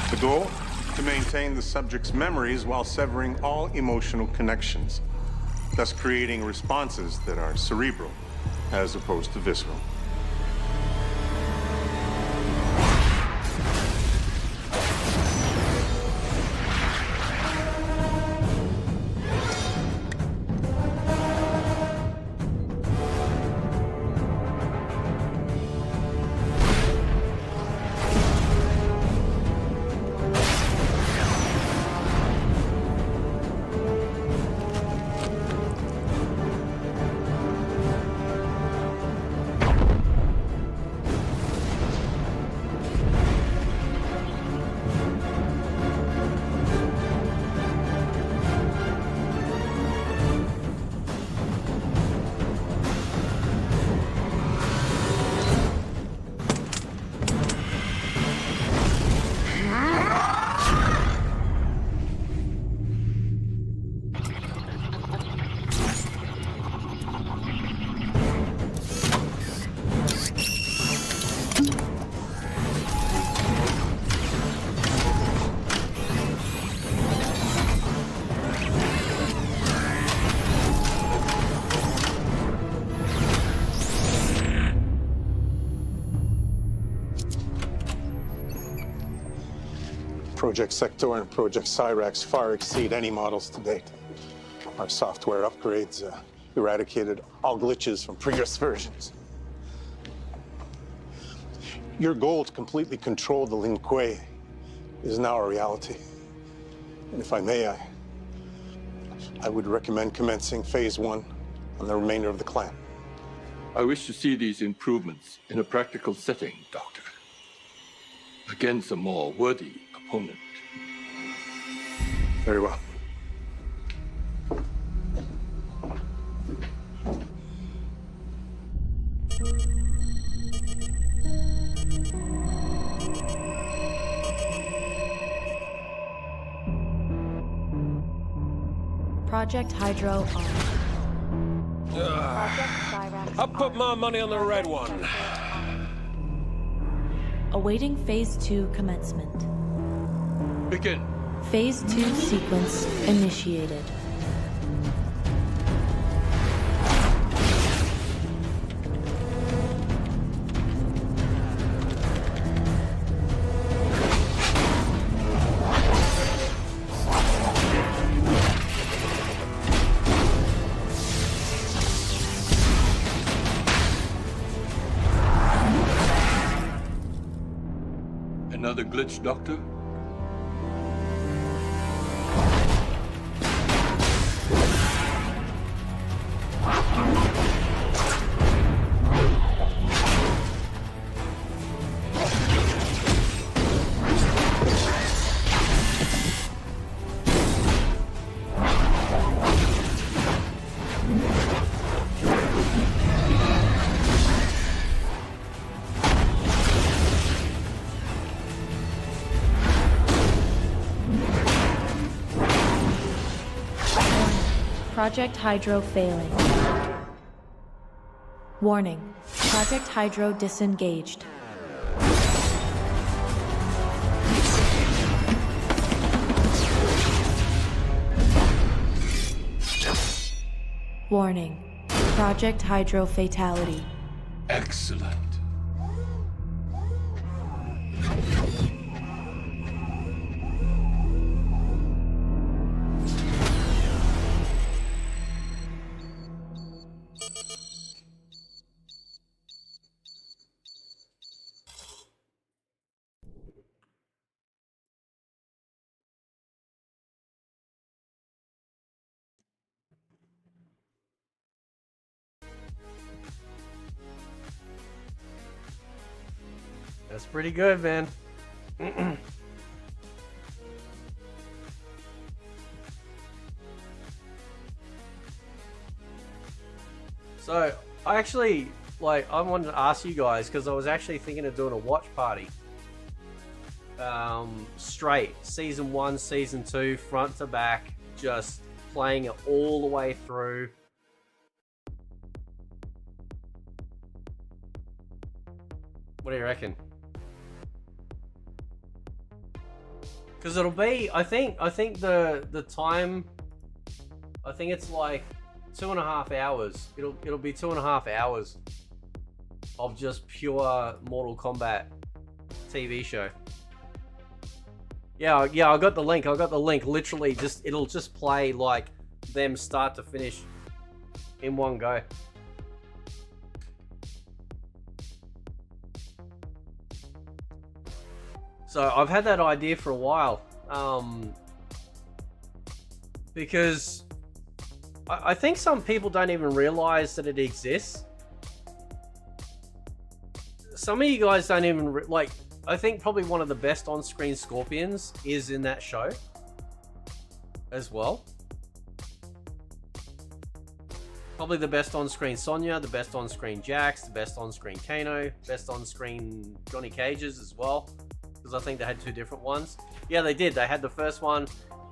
[SPEAKER 8] The goal? To maintain the subject's memories while severing all emotional connections, thus creating responses that are cerebral as opposed to visceral. Project Sector and Project Cyrax far exceed any models to date. Our software upgrades eradicated all glitches from previous versions. Your goal to completely control the Lin Kuei is now a reality. And if I may, I would recommend commencing phase 1 on the remainder of the clan.
[SPEAKER 3] I wish to see these improvements in a practical setting, Doctor. Against a more worthy opponent.
[SPEAKER 8] Very well.
[SPEAKER 4] Project Hydro on.
[SPEAKER 6] I'll put my money on the red one.
[SPEAKER 4] Awaiting Phase 2 commencement.
[SPEAKER 3] Begin.
[SPEAKER 4] Phase 2 sequence initiated.
[SPEAKER 3] Another glitch, Doctor?
[SPEAKER 4] Project Hydro failing. Warning. Project Hydro disengaged. Warning. Project Hydro fatality.
[SPEAKER 3] Excellent.
[SPEAKER 1] That's pretty good, man. So, I actually, I wanted to ask you guys, because I was actually thinking of doing a watch party. Straight. Season 1, Season 2, front to back, just playing it all the way through. What do you reckon? Because it'll be, I think the time, I think it's like 2.5 hours. It'll be 2.5 hours of just pure Mortal Kombat TV show. Yeah, I got the link. Literally, it'll just play like them start to finish in one go. So I've had that idea for a while, because I think some people don't even realize that it exists. Some of you guys don't even I think probably one of the best on-screen Scorpions is in that show as well. Probably the best on-screen Sonya, the best on-screen Jax, the best on-screen Kano, best on-screen Johnny Cages as well. Because I think they had 2 different ones. Yeah, they did. They had the first one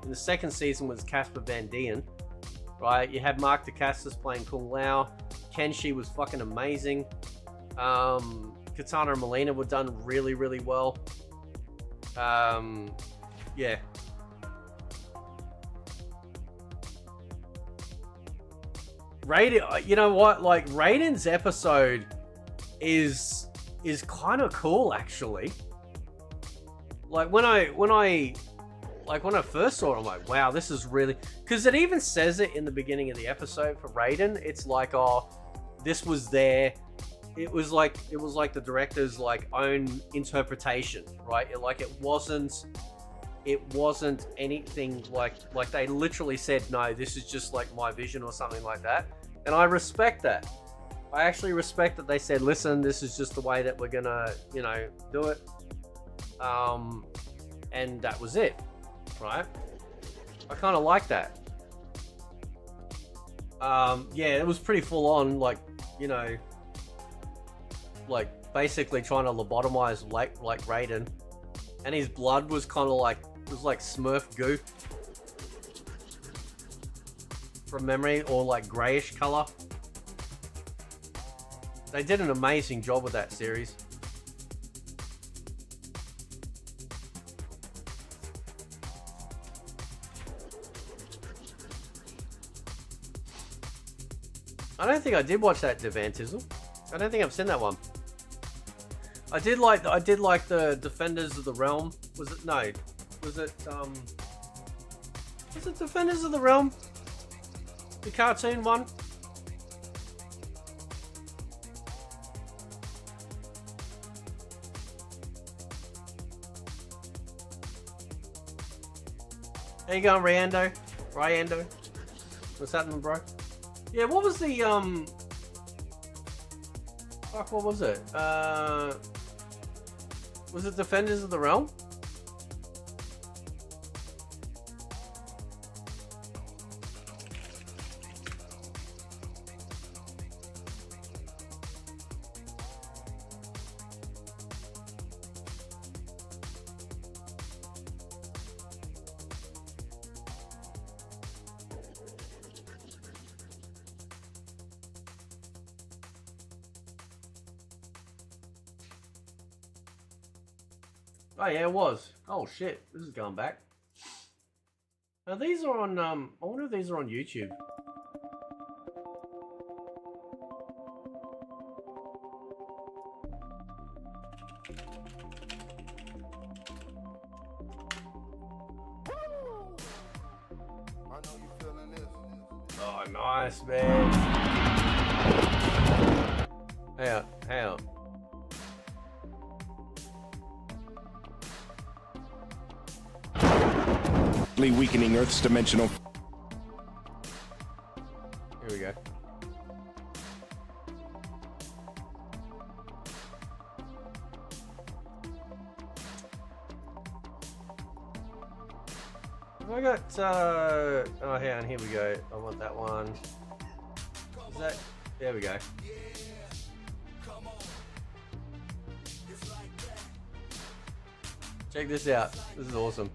[SPEAKER 1] in the second season was Casper Van Dien. Right? You had Mark DeCassis playing Kung Lao. Kenshi was fucking amazing. Katana and Melina were done really, really well. Yeah. Raiden, you know what? Like, Raiden's episode is kind of cool, actually. Like when I first saw it, I'm like, wow, this is really, because it even says it in the beginning of the episode for Raiden. It's like, oh, this was there. It was like the director's like own interpretation, right? It wasn't anything like they literally said, no, this is just like my vision or something like that. And I respect that. I actually respect that they said, listen, this is just the way that we're gonna, you know, do it. And that was it, right? I kind of like that. Yeah, it was pretty full on, like, you know, like basically trying to lobotomize like Raiden, and his blood was kind of like, it was like Smurf goo from memory, or like grayish color. They did an amazing job with that series. I don't think I did watch that Devantism. I don't think I've seen that one. I did like the Defenders of the Realm. Was it? No. Was it Defenders of the Realm? The cartoon one? How you going, Ryando? What's happening, bro? Yeah, what was the fuck, what was it? Was it Defenders of the Realm? Oh yeah, it was. Oh shit, this is going back. Now these are on, I wonder if these are on YouTube. Oh, nice, man. Hang on.
[SPEAKER 6] Weakening Earth's dimensional.
[SPEAKER 1] Here we go. Have I got, oh, hang on, here we go. I want that one. Is that, there we go. Check this out. This is awesome.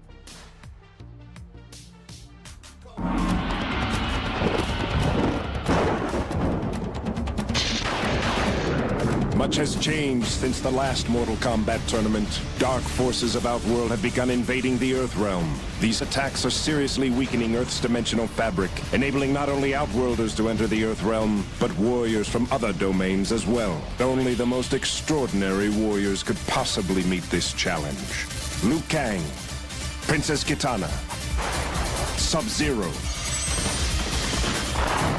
[SPEAKER 6] Much has changed since the last Mortal Kombat tournament. Dark forces of Outworld have begun invading the Earth realm. These attacks are seriously weakening Earth's dimensional fabric, enabling not only Outworlders to enter the Earth realm, but warriors from other domains as well. Only the most extraordinary warriors could possibly meet this challenge. Liu Kang, Princess Kitana, Sub-Zero,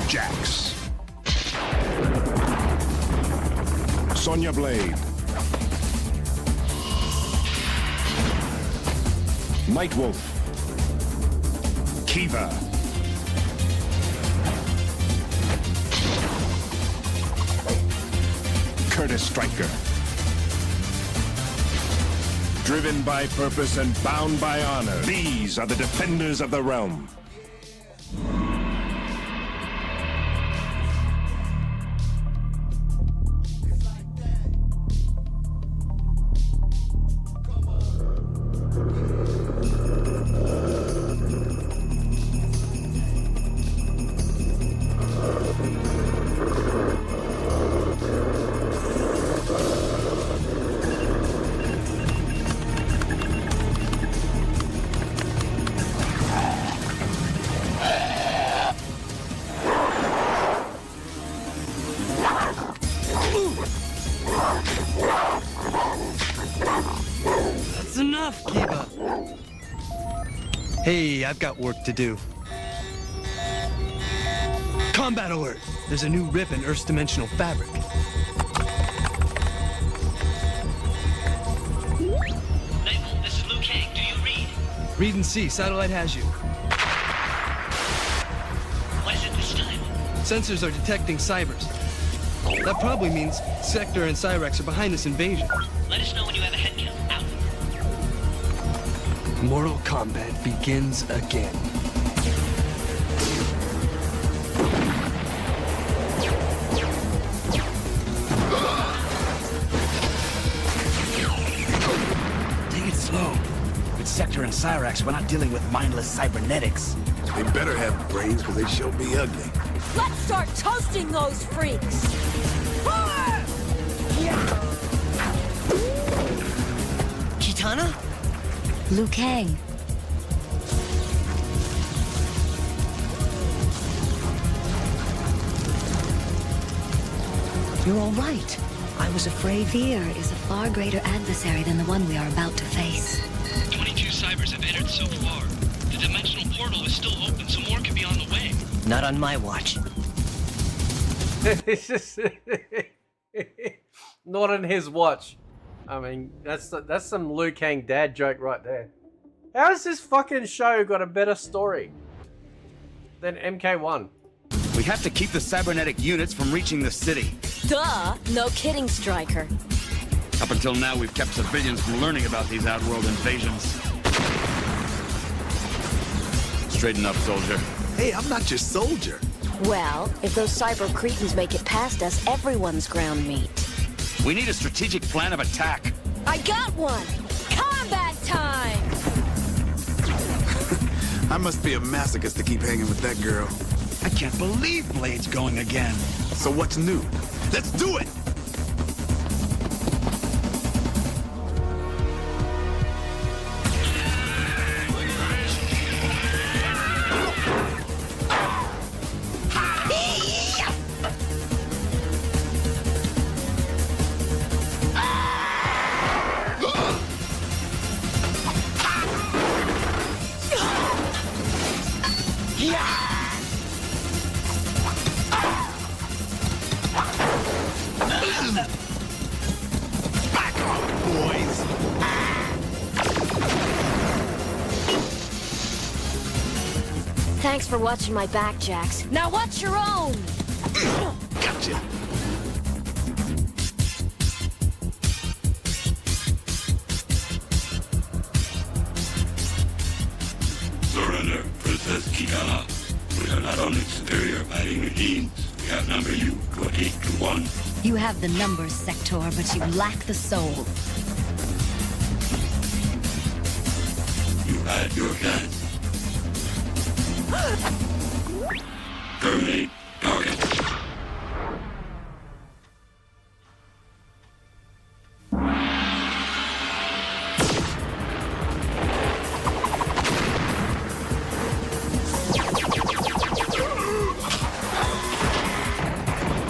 [SPEAKER 6] Jax, Sonya Blade, Nightwolf, Kiva, Curtis Stryker. Driven by purpose and bound by honor, these are the defenders of the realm.
[SPEAKER 7] Hey, I've got work to do. Combat alert! There's a new rip in Earth's dimensional fabric.
[SPEAKER 9] Naval, this is Liu Kang. Do you read?
[SPEAKER 7] Read and see. Satellite has you.
[SPEAKER 9] What is it this time?
[SPEAKER 7] Sensors are detecting cybers. That probably means Sector and Cyrax are behind this invasion.
[SPEAKER 9] Let us know when you have a head count. Out.
[SPEAKER 7] Mortal Kombat begins again.
[SPEAKER 10] Take it slow. With Sector and Cyrax, we're not dealing with mindless cybernetics.
[SPEAKER 11] They better have brains, because they sure be ugly.
[SPEAKER 12] Let's start toasting those freaks!
[SPEAKER 10] Kitana?
[SPEAKER 12] Liu Kang. You're all right. I was afraid fear is a far greater adversary than the one we are about to face.
[SPEAKER 9] 22 cybers have entered so far. The dimensional portal is still open, so more could be on the way.
[SPEAKER 10] Not on my watch.
[SPEAKER 1] It's just not on his watch. I mean, that's some Liu Kang dad joke right there. How has this fucking show got a better story than MK1?
[SPEAKER 10] We have to keep the cybernetic units from reaching the city.
[SPEAKER 12] Duh! No kidding, Stryker.
[SPEAKER 10] Up until now, we've kept civilians from learning about these outworld invasions. Straighten up, soldier.
[SPEAKER 11] Hey, I'm not your soldier.
[SPEAKER 12] Well, if those cyber cretins make it past us, everyone's ground meat.
[SPEAKER 10] We need a strategic plan of attack.
[SPEAKER 12] I got one! Combat time!
[SPEAKER 11] I must be a masochist to keep hanging with that girl.
[SPEAKER 10] I can't believe Blade's going again.
[SPEAKER 11] So what's new? Let's do it! Back off, boys!
[SPEAKER 12] Thanks for watching my back, Jax. Now watch your own!
[SPEAKER 11] Gotcha!
[SPEAKER 3] Surrender, Princess Kitana. We are not only superior fighting machines, we outnumber you 28-1.
[SPEAKER 12] You have the numbers, Sector, but you lack the soul.
[SPEAKER 3] You had your chance. Terminate target.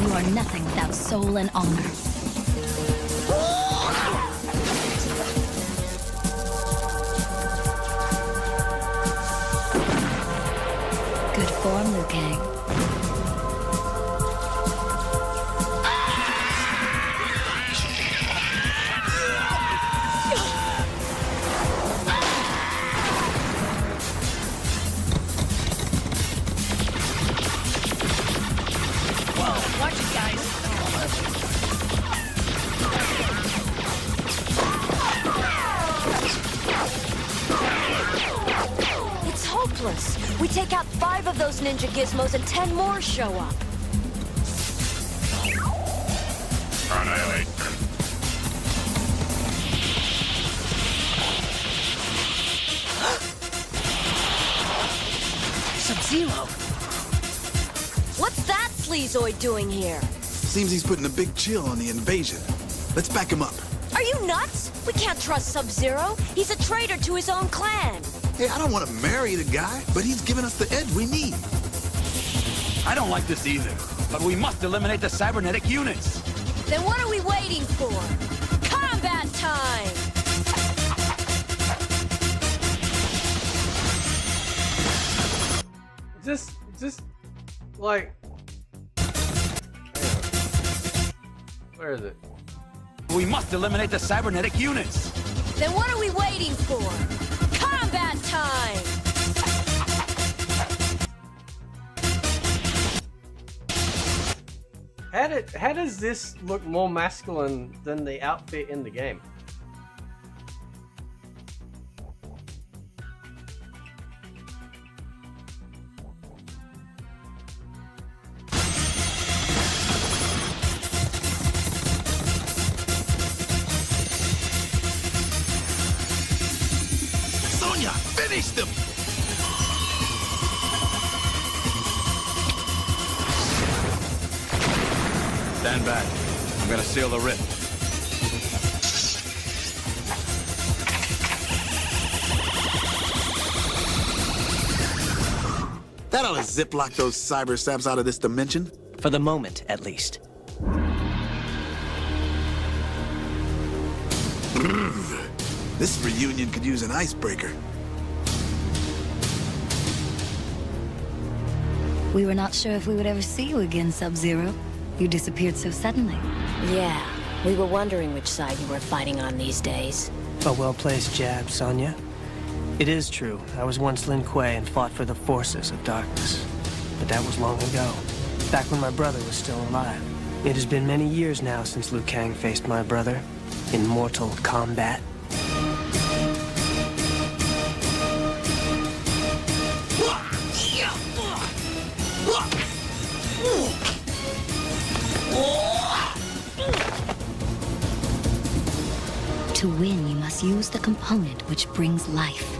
[SPEAKER 12] You are nothing without soul and honor. Good form, Liu Kang.
[SPEAKER 10] Whoa, watch it, guys.
[SPEAKER 12] It's hopeless. We take out 5 of those ninja gizmos and 10 more show up.
[SPEAKER 3] Annihilate.
[SPEAKER 10] Sub-Zero.
[SPEAKER 12] What's that sleazoid doing here?
[SPEAKER 11] Seems he's putting a big chill on the invasion. Let's back him up.
[SPEAKER 12] Are you nuts? We can't trust Sub-Zero. He's a traitor to his own clan.
[SPEAKER 11] Hey, I don't want to marry the guy, but he's giving us the edge we need.
[SPEAKER 10] I don't like this either, but we must eliminate the cybernetic units.
[SPEAKER 12] Then what are we waiting for? Combat time!
[SPEAKER 1] just like, where is it?
[SPEAKER 10] We must eliminate the cybernetic units.
[SPEAKER 12] Then what are we waiting for? Combat time!
[SPEAKER 1] How does this look more masculine than the outfit in the game?
[SPEAKER 11] Sonya, finish them!
[SPEAKER 10] Stand back. I'm gonna seal the rift.
[SPEAKER 11] That ought to ziplock those cyber saps out of this dimension.
[SPEAKER 13] For the moment, at least.
[SPEAKER 11] This reunion could use an icebreaker.
[SPEAKER 12] We were not sure if we would ever see you again, Sub-Zero. You disappeared so suddenly.
[SPEAKER 14] Yeah, we were wondering which side you were fighting on these days.
[SPEAKER 13] A well-placed jab, Sonya. It is true, I was once Lin Kuei and fought for the forces of darkness. But that was long ago, back when my brother was still alive. It has been many years now since Liu Kang faced my brother in mortal combat.
[SPEAKER 12] To win, you must use the component which brings life.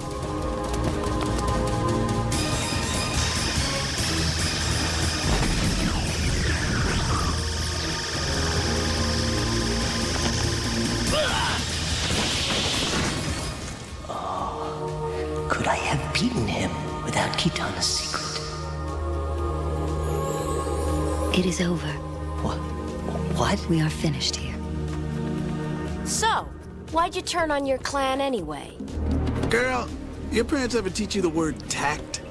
[SPEAKER 13] Oh, could I have beaten him without Kitana's secret?
[SPEAKER 12] It is over.
[SPEAKER 13] What?
[SPEAKER 12] We are finished here.
[SPEAKER 14] So, why'd you turn on your clan anyway?
[SPEAKER 11] Girl, your parents ever teach you the word tact?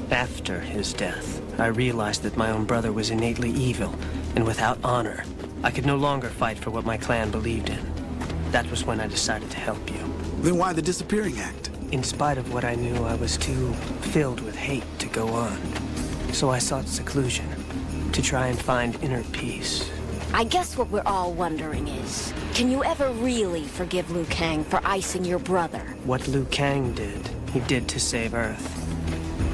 [SPEAKER 13] After his death, I realized that my own brother was innately evil, and without honor, I could no longer fight for what my clan believed in. That was when I decided to help you.
[SPEAKER 11] Then why the disappearing act?
[SPEAKER 13] In spite of what I knew, I was too filled with hate to go on. So I sought seclusion, to try and find inner peace.
[SPEAKER 14] I guess what we're all wondering is, can you ever really forgive Liu Kang for icing your brother?
[SPEAKER 13] What Liu Kang did, he did to save Earth.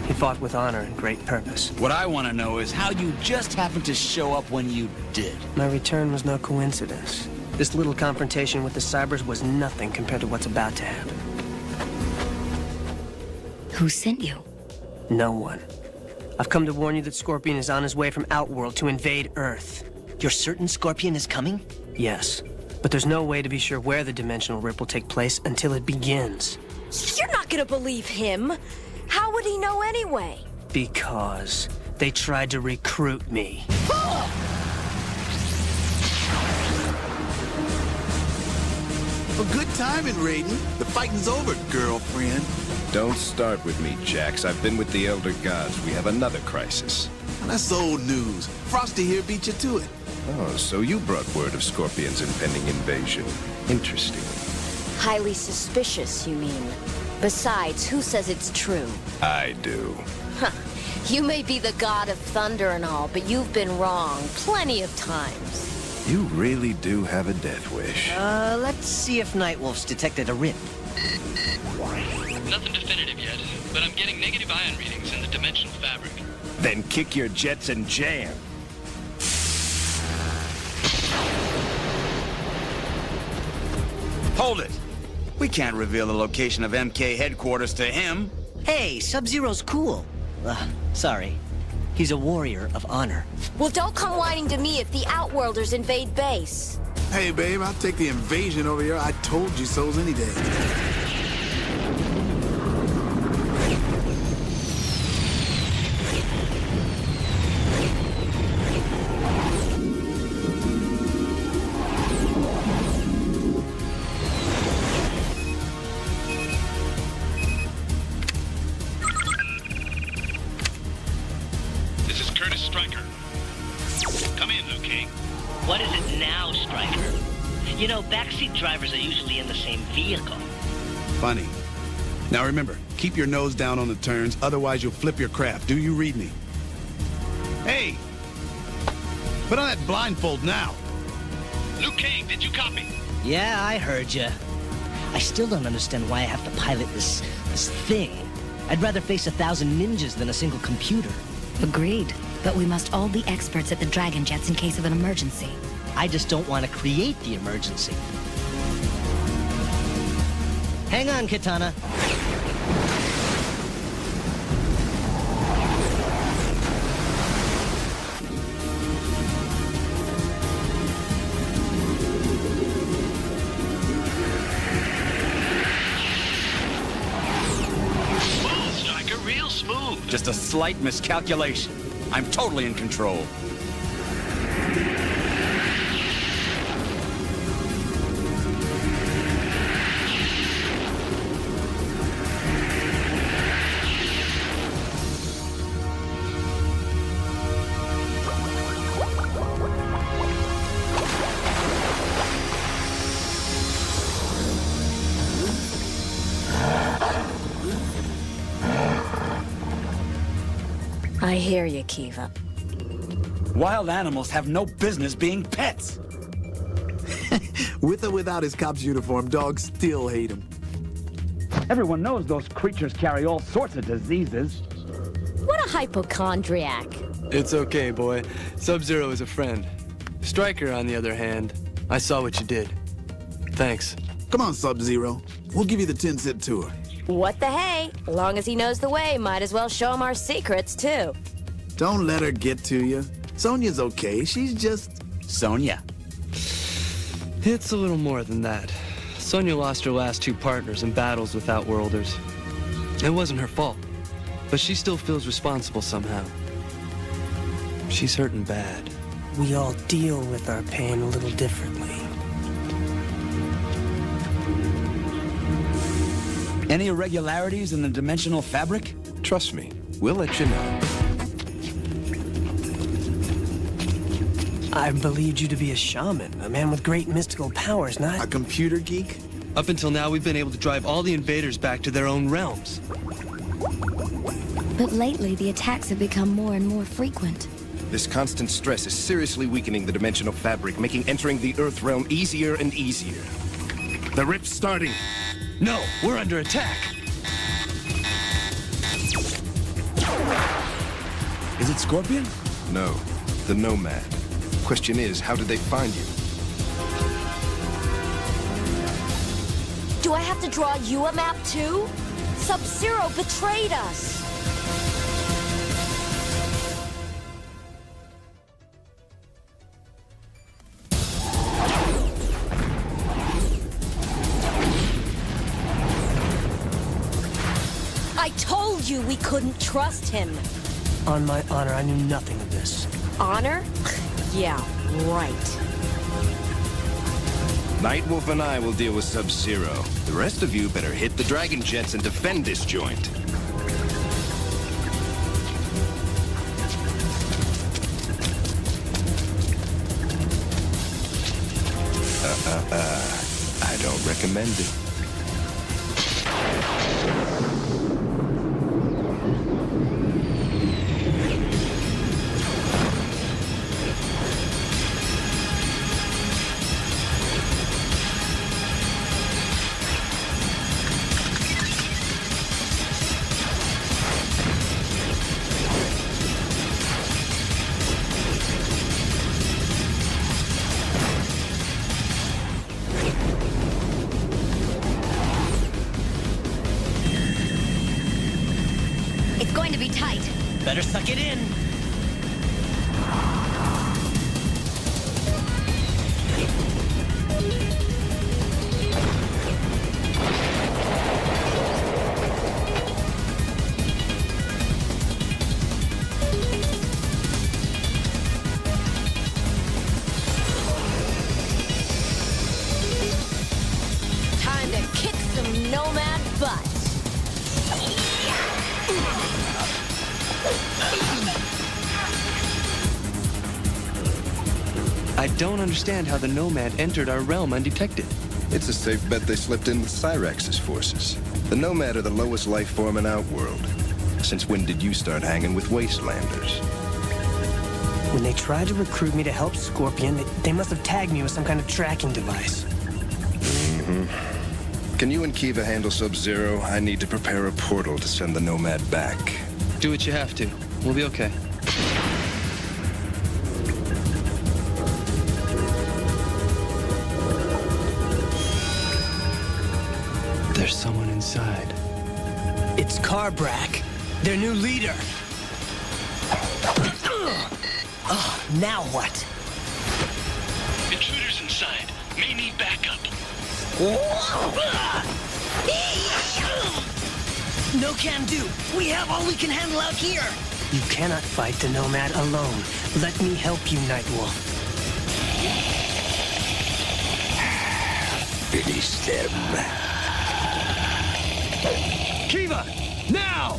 [SPEAKER 13] He fought with honor and great purpose.
[SPEAKER 10] What I want to know is how you just happened to show up when you did.
[SPEAKER 13] My return was no coincidence. This little confrontation with the Cybers was nothing compared to what's about to happen.
[SPEAKER 12] Who sent you?
[SPEAKER 13] No one. I've come to warn you that Scorpion is on his way from Outworld to invade Earth.
[SPEAKER 15] You're certain Scorpion is coming?
[SPEAKER 13] Yes, but there's no way to be sure where the dimensional rip will take place until it begins.
[SPEAKER 14] You're not gonna believe him! How would he know anyway?
[SPEAKER 13] Because they tried to recruit me.
[SPEAKER 11] Well, good timing, Raiden. The fighting's over, girlfriend.
[SPEAKER 6] Don't start with me, Jax. I've been with the Elder Gods. We have another crisis.
[SPEAKER 11] That's old news. Frosty here beat you to it.
[SPEAKER 6] Oh, so you brought word of Scorpion's impending invasion. Interesting.
[SPEAKER 14] Highly suspicious, you mean? Besides, who says it's true?
[SPEAKER 6] I do.
[SPEAKER 14] Huh. You may be the god of thunder and all, but you've been wrong plenty of times.
[SPEAKER 6] You really do have a death wish.
[SPEAKER 15] Let's see if Nightwolf's detected a rip.
[SPEAKER 9] Nothing definitive yet, but I'm getting negative ion readings in the dimensional fabric.
[SPEAKER 6] Then kick your jets and jam.
[SPEAKER 10] Hold it! We can't reveal the location of MK headquarters to him.
[SPEAKER 15] Hey, Sub-Zero's cool. Sorry. He's a warrior of honor.
[SPEAKER 14] Well, don't come whining to me if the Outworlders invade base.
[SPEAKER 11] Hey, babe, I'll take the invasion over your I told you so's any day.
[SPEAKER 9] Stryker. Come in, Liu Kang.
[SPEAKER 16] What is it now, Stryker? You know, backseat drivers are usually in the same vehicle.
[SPEAKER 11] Funny. Now remember, keep your nose down on the turns, otherwise you'll flip your craft. Do you read me? Hey! Put on that blindfold now!
[SPEAKER 9] Liu Kang, did you copy?
[SPEAKER 15] Yeah, I heard you. I still don't understand why I have to pilot this thing. I'd rather face 1,000 ninjas than a single computer.
[SPEAKER 12] Agreed. But we must all be experts at the Dragon Jets in case of an emergency.
[SPEAKER 15] I just don't want to create the emergency. Hang on, Katana.
[SPEAKER 9] Smooth, Stryker, real smooth.
[SPEAKER 10] Just a slight miscalculation. I'm totally in control.
[SPEAKER 14] I hear you, Kiva.
[SPEAKER 10] Wild animals have no business being pets.
[SPEAKER 11] With or without his cop's uniform, dogs still hate him.
[SPEAKER 10] Everyone knows those creatures carry all sorts of diseases.
[SPEAKER 14] What a hypochondriac.
[SPEAKER 7] It's okay, boy. Sub-Zero is a friend. Stryker, on the other hand, I saw what you did. Thanks.
[SPEAKER 11] Come on, Sub-Zero. We'll give you the 10-cent tour.
[SPEAKER 14] What the hey? Long as he knows the way, might as well show him our secrets, too.
[SPEAKER 11] Don't let her get to you. Sonya's okay. She's just...
[SPEAKER 10] Sonya.
[SPEAKER 7] It's a little more than that. Sonya lost her last 2 partners in battles with Outworlders. It wasn't her fault, but she still feels responsible somehow. She's hurting bad.
[SPEAKER 13] We all deal with our pain a little differently.
[SPEAKER 10] Any irregularities in the dimensional fabric?
[SPEAKER 6] Trust me, we'll let you know.
[SPEAKER 13] I believed you to be a shaman, a man with great mystical powers, not...
[SPEAKER 11] A computer geek?
[SPEAKER 7] Up until now, we've been able to drive all the invaders back to their own realms.
[SPEAKER 12] But lately, the attacks have become more and more frequent.
[SPEAKER 6] This constant stress is seriously weakening the dimensional fabric, making entering the Earth realm easier and easier. The rift's starting.
[SPEAKER 7] No, we're under attack.
[SPEAKER 10] Is it Scorpion?
[SPEAKER 6] No, the Nomad. Question is, how did they find you?
[SPEAKER 14] Do I have to draw you a map, too? Sub-Zero betrayed us. I told you we couldn't trust him.
[SPEAKER 13] On my honor, I knew nothing of this.
[SPEAKER 14] Honor? Yeah, right.
[SPEAKER 6] Nightwolf and I will deal with Sub-Zero. The rest of you better hit the Dragon Jets and defend this joint. I don't recommend it.
[SPEAKER 12] It's going to be tight.
[SPEAKER 15] Better suck it in.
[SPEAKER 14] Time to kick some nomad butt.
[SPEAKER 7] I don't understand how the Nomad entered our realm undetected.
[SPEAKER 6] It's a safe bet they slipped in with Cyrax's forces. The Nomad are the lowest life form in Outworld. Since when did you start hanging with Wastelanders?
[SPEAKER 13] When they tried to recruit me to help Scorpion, they must have tagged me with some kind of tracking device.
[SPEAKER 6] Can you and Kiva handle Sub-Zero? I need to prepare a portal to send the Nomad back.
[SPEAKER 7] Do what you have to. We'll be okay. There's someone inside.
[SPEAKER 13] It's Carbrak, their new leader. Now what?
[SPEAKER 9] Intruders inside. May need backup.
[SPEAKER 15] No can do. We have all we can handle out here.
[SPEAKER 13] You cannot fight the Nomad alone. Let me help you, Nightwolf.
[SPEAKER 10] Finish them.
[SPEAKER 7] Kiva! Now!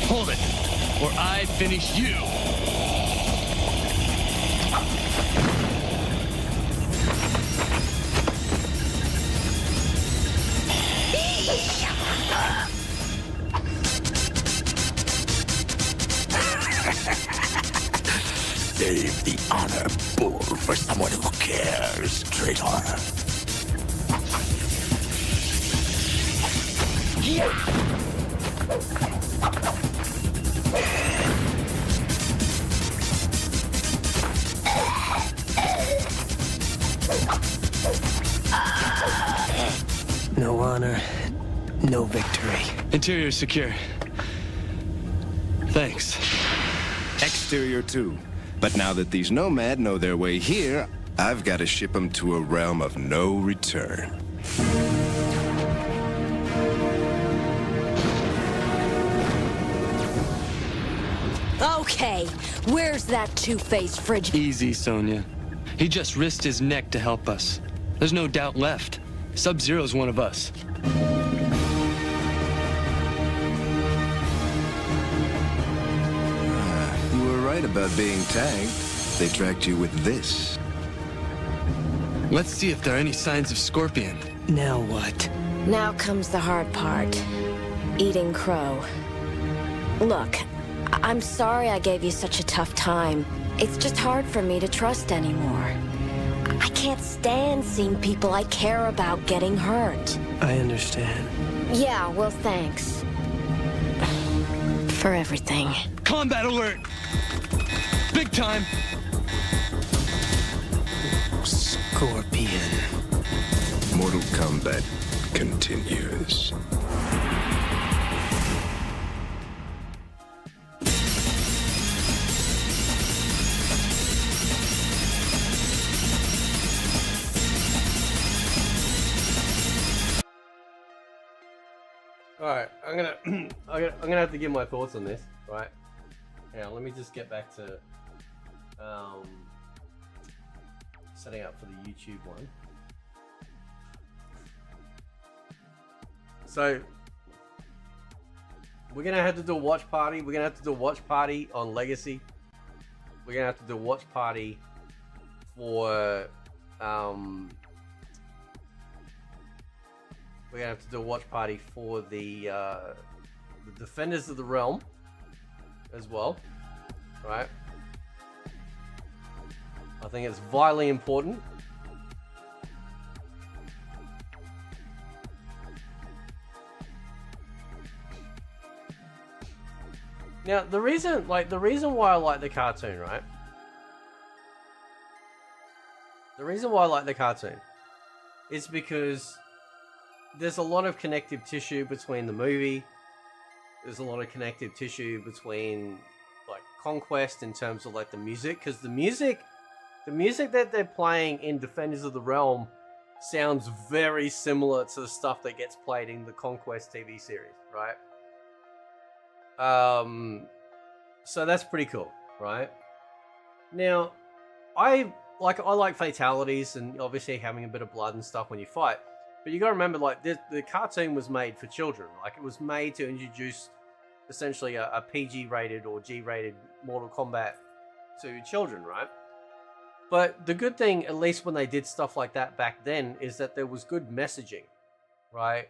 [SPEAKER 7] Hold it, or I finish you.
[SPEAKER 10] Save the honor bull for someone who cares, traitor.
[SPEAKER 13] No honor, no victory.
[SPEAKER 7] Interior secure. Thanks.
[SPEAKER 6] Exterior too. But now that these Nomad know their way here, I've got to ship them to a realm of no return.
[SPEAKER 14] Okay, where's that two-faced fridge?
[SPEAKER 7] Easy, Sonya. He just risked his neck to help us. There's no doubt left. Sub-Zero's one of us.
[SPEAKER 6] You were right about being tagged. They tracked you with this.
[SPEAKER 7] Let's see if there are any signs of Scorpion.
[SPEAKER 13] Now what?
[SPEAKER 14] Now comes the hard part. Eating crow. Look, I'm sorry I gave you such a tough time. It's just hard for me to trust anymore. I can't stand seeing people I care about getting hurt.
[SPEAKER 13] I understand.
[SPEAKER 14] Yeah, well, thanks. For everything.
[SPEAKER 7] Combat alert! Big time!
[SPEAKER 13] Scorpion.
[SPEAKER 6] Mortal Kombat continues.
[SPEAKER 1] Alright, I'm gonna have to give my thoughts on this, right? Now let me just get back to setting up for the YouTube one. So we're gonna have to do a watch party. We're gonna have to do a watch party on Legacy. We're gonna have to do a watch party for we're gonna have to do a watch party for the Defenders of the Realm as well, right? I think it's vitally important. Now, the reason why I like the cartoon, right? The reason why I like the cartoon is because there's a lot of connective tissue between the movie. There's a lot of connective tissue between like Conquest in terms of like the music, because the music that they're playing in Defenders of the Realm sounds very similar to the stuff that gets played in the Conquest TV series, right? So that's pretty cool, right? Now, I like fatalities and obviously having a bit of blood and stuff when you fight, but you gotta remember, like, the cartoon was made for children. Like, it was made to introduce essentially a PG-rated or G-rated Mortal Kombat to children, right? But the good thing, at least when they did stuff like that back then, is that there was good messaging, right?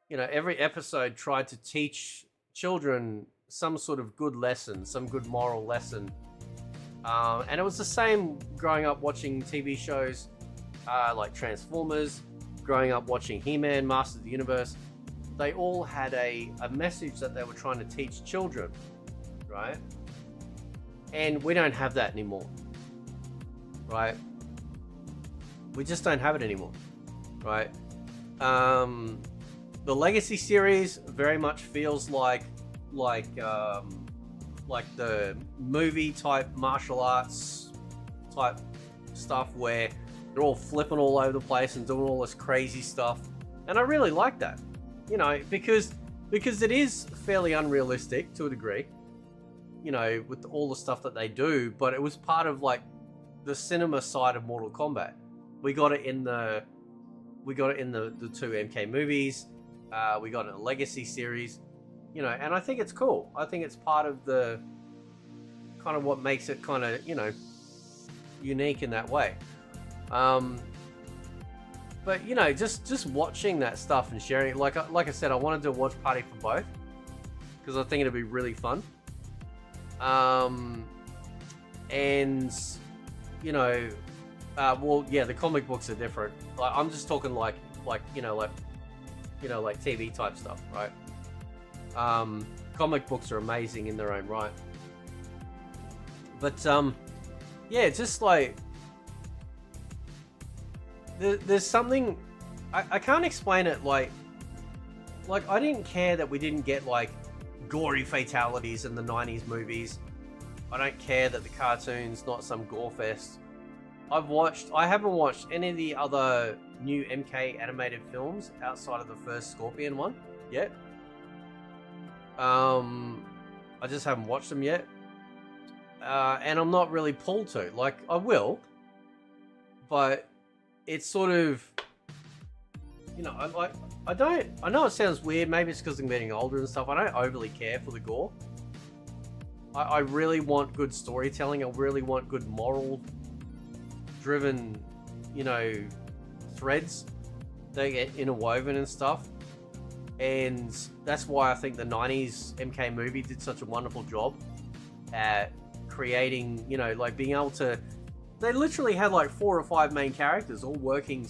[SPEAKER 1] You know, every episode tried to teach children some sort of good lesson, some good moral lesson. And it was the same growing up watching TV shows like Transformers, growing up watching He-Man, Masters of the Universe. They all had a message that they were trying to teach children, right? And we don't have that anymore, right? We just don't have it anymore, right? The Legacy series very much feels like the movie type martial arts type stuff where they're all flipping all over the place and doing all this crazy stuff, and I really like that, you know, because it is fairly unrealistic to a degree, you know, with all the stuff that they do, but it was part of like the cinema side of Mortal Kombat. We got it in the two MK movies, we got it in the Legacy series, you know, and I think it's cool. I think it's part of the kind of what makes it kind of, you know, unique in that way. But you know, just watching that stuff and sharing it, like I said, I wanted to watch party for both because I think it'd be really fun. And you know, well, yeah, the comic books are different. Like, I'm just talking like TV type stuff, right? Comic books are amazing in their own right. But yeah, just like there's something I can't explain it. Like I didn't care that we didn't get like gory fatalities in the 90s movies. I don't care that the cartoon's not some gore fest. I haven't watched any of the other new MK animated films outside of the first Scorpion one yet. I just haven't watched them yet. And I'm not really pulled to. Like, I will, but it's sort of, you know, I know it sounds weird, maybe it's because I'm getting older and stuff, I don't overly care for the gore. I really want good storytelling, I really want good moral driven, you know, threads that get interwoven and stuff. And that's why I think the 90s MK movie did such a wonderful job at creating, you know, like being able to, they literally had like 4 or 5 main characters all working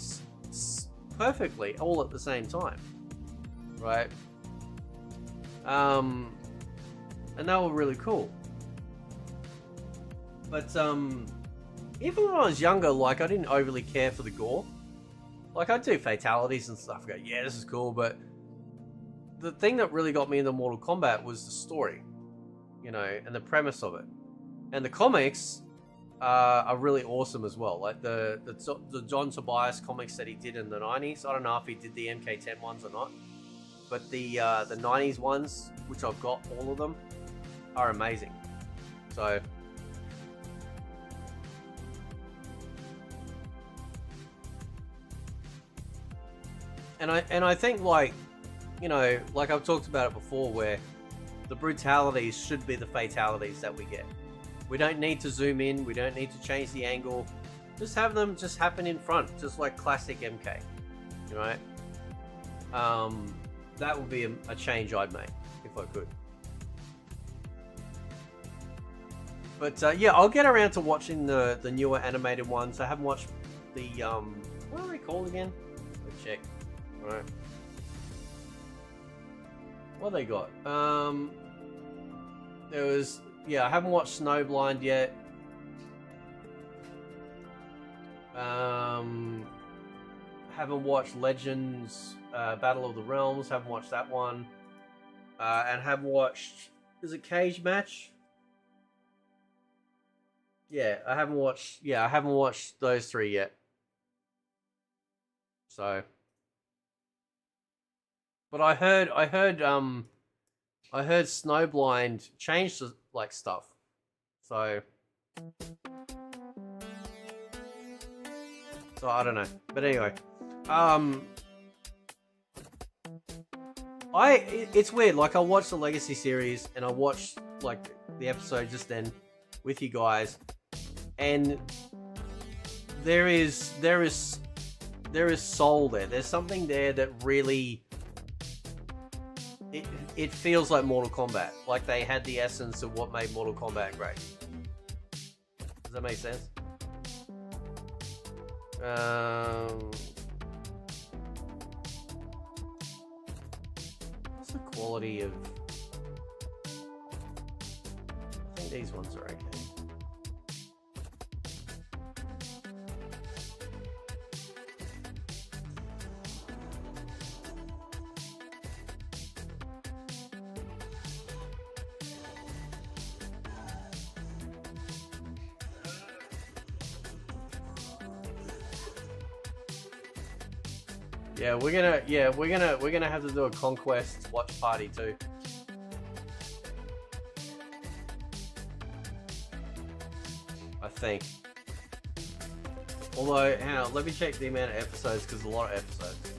[SPEAKER 1] perfectly all at the same time, right? And they were really cool. But even when I was younger, like, I didn't overly care for the gore. Like, I'd do fatalities and stuff, go, yeah, this is cool, but the thing that really got me into Mortal Kombat was the story, you know, and the premise of it. And the comics are really awesome as well. Like the John Tobias comics that he did in the 90s. I don't know if he did the MK10 ones or not, but the 90s ones, which I've got all of them, are amazing. So and I think, like, you know, like I've talked about it before, where the brutalities should be the fatalities that we get. We don't need to zoom in, we don't need to change the angle, just have them just happen in front, just like classic MK, right? That would be a change I'd make if I could. But yeah, I'll get around to watching the newer animated ones. I haven't watched the what are they called again? Let's check. All right. What they got? There was, yeah, I haven't watched Snowblind yet. Haven't watched Legends, Battle of the Realms. Haven't watched that one. And haven't watched, is it Cage Match? Yeah, I haven't watched those 3 yet. So, but I heard Snowblind changed like stuff. So I don't know. But anyway, it's weird. Like I watched the Legacy series and I watched like the episode just then with you guys, and there is soul there. There's something there that really it feels like Mortal Kombat. Like they had the essence of what made Mortal Kombat great. Does that make sense? What's the quality of? I think these ones are okay. Yeah, we're gonna have to do a Conquest watch party too. I think. Although, hang on, let me check the amount of episodes because a lot of episodes.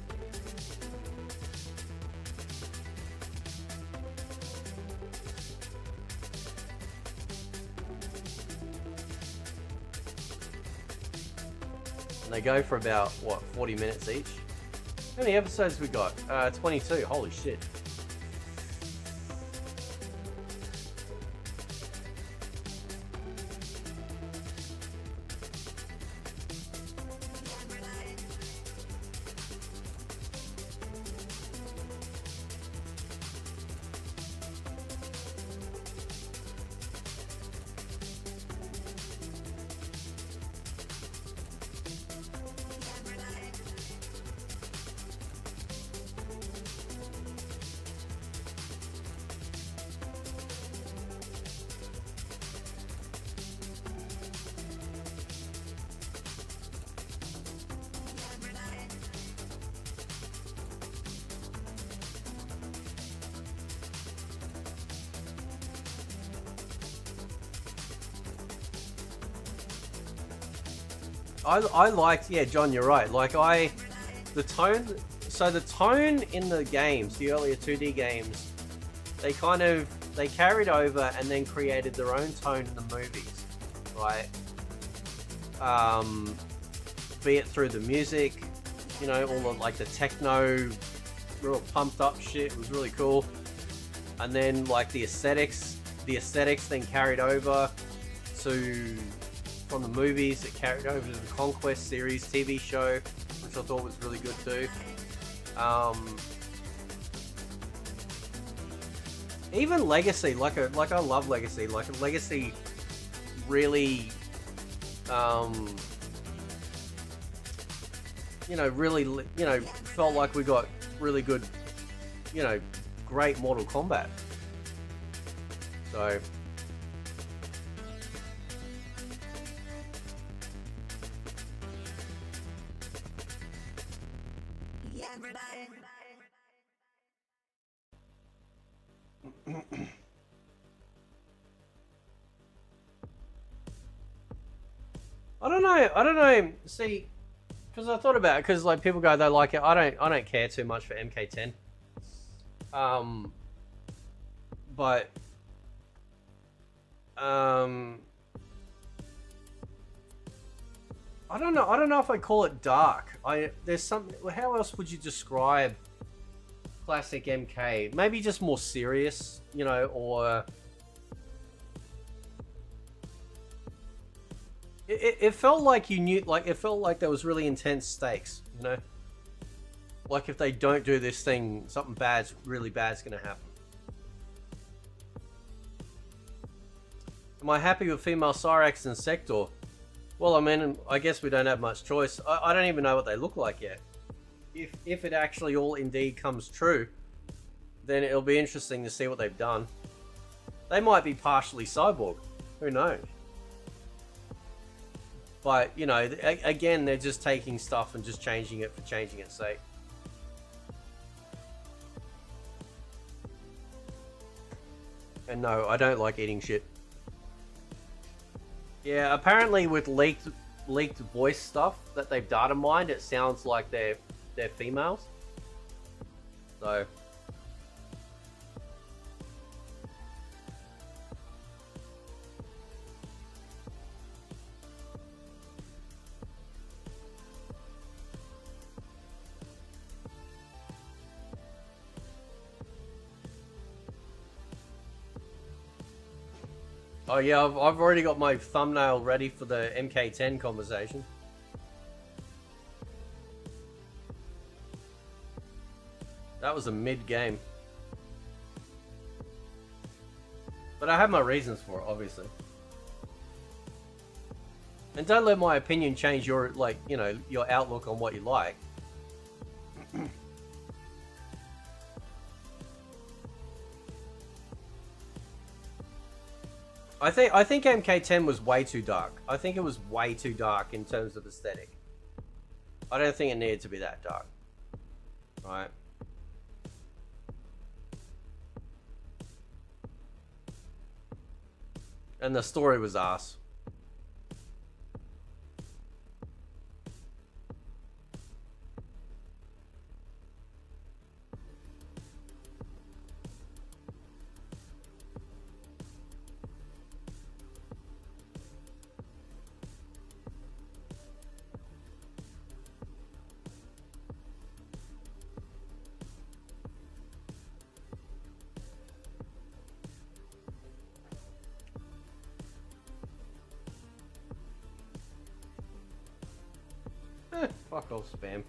[SPEAKER 1] And they go for about, what, 40 minutes each? How many episodes we got? 22. Holy shit. I liked, yeah, John, you're right. Like the tone in the games, the earlier 2D games, they carried over and then created their own tone in the movies, right? Be it through the music, you know, all the like the techno, real pumped up shit was really cool, and then like the aesthetics then carried over to. From the movies, it carried over to the Conquest series TV show, which I thought was really good too. Even Legacy, like I love Legacy. Like Legacy, really, felt like we got really good, great Mortal Kombat. So. I don't know. See, because I thought about it, because like people go they like it. I don't care too much for MK10. But I don't know if I call it dark. There's something. How else would you describe classic MK? Maybe just more serious, or it felt like you knew, like it felt like there was really intense stakes, like if they don't do this thing, something really bad's gonna happen. Am I happy with female Cyrax and Sector? Well, I mean, I guess we don't have much choice. I don't even know what they look like yet. If it actually all indeed comes true, then it'll be interesting to see what they've done. They might be partially cyborg. Who knows? But, you know, again, they're just taking stuff and just changing it for changing its sake. And no, I don't like eating shit. Yeah, apparently with leaked voice stuff that they've data mined, it sounds like they're females. So... Oh yeah, I've already got my thumbnail ready for the MK10 conversation. That was a mid-game. But I have my reasons for it, obviously. And don't let my opinion change your, like, you know, your outlook on what you like. I think MK10 was way too dark. I think it was way too dark in terms of aesthetic. I don't think it needed to be that dark. Right? And the story was ass. Fuck off, spam.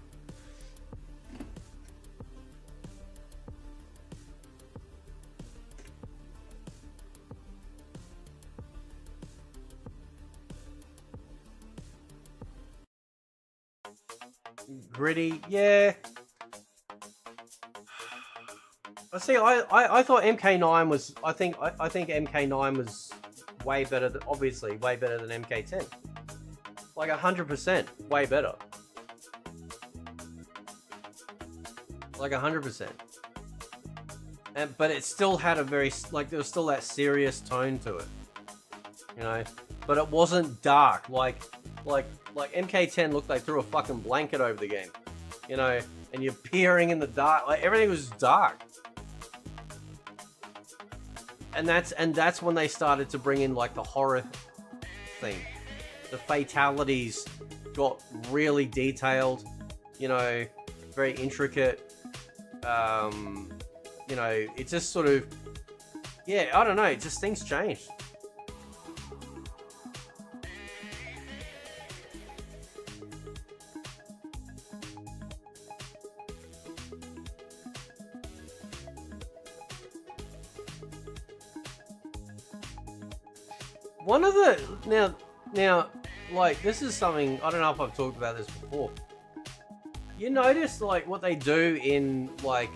[SPEAKER 1] Gritty, yeah. See, I thought MK9 was. I think MK9 was way better. Obviously, way better than MK10. Like 100%, way better. Like 100%. But it still had a very, like, there was still that serious tone to it, you know. But it wasn't dark. Like MK10 looked like threw a fucking blanket over the game, you know. And you're peering in the dark. Like everything was dark. And that's when they started to bring in like the horror thing. The fatalities got really detailed, you know, very intricate. You know, it just sort of, yeah, I don't know, just things changed. One of the, now, like, this is something, I don't know if I've talked about this before. You notice, like, what they do in, like,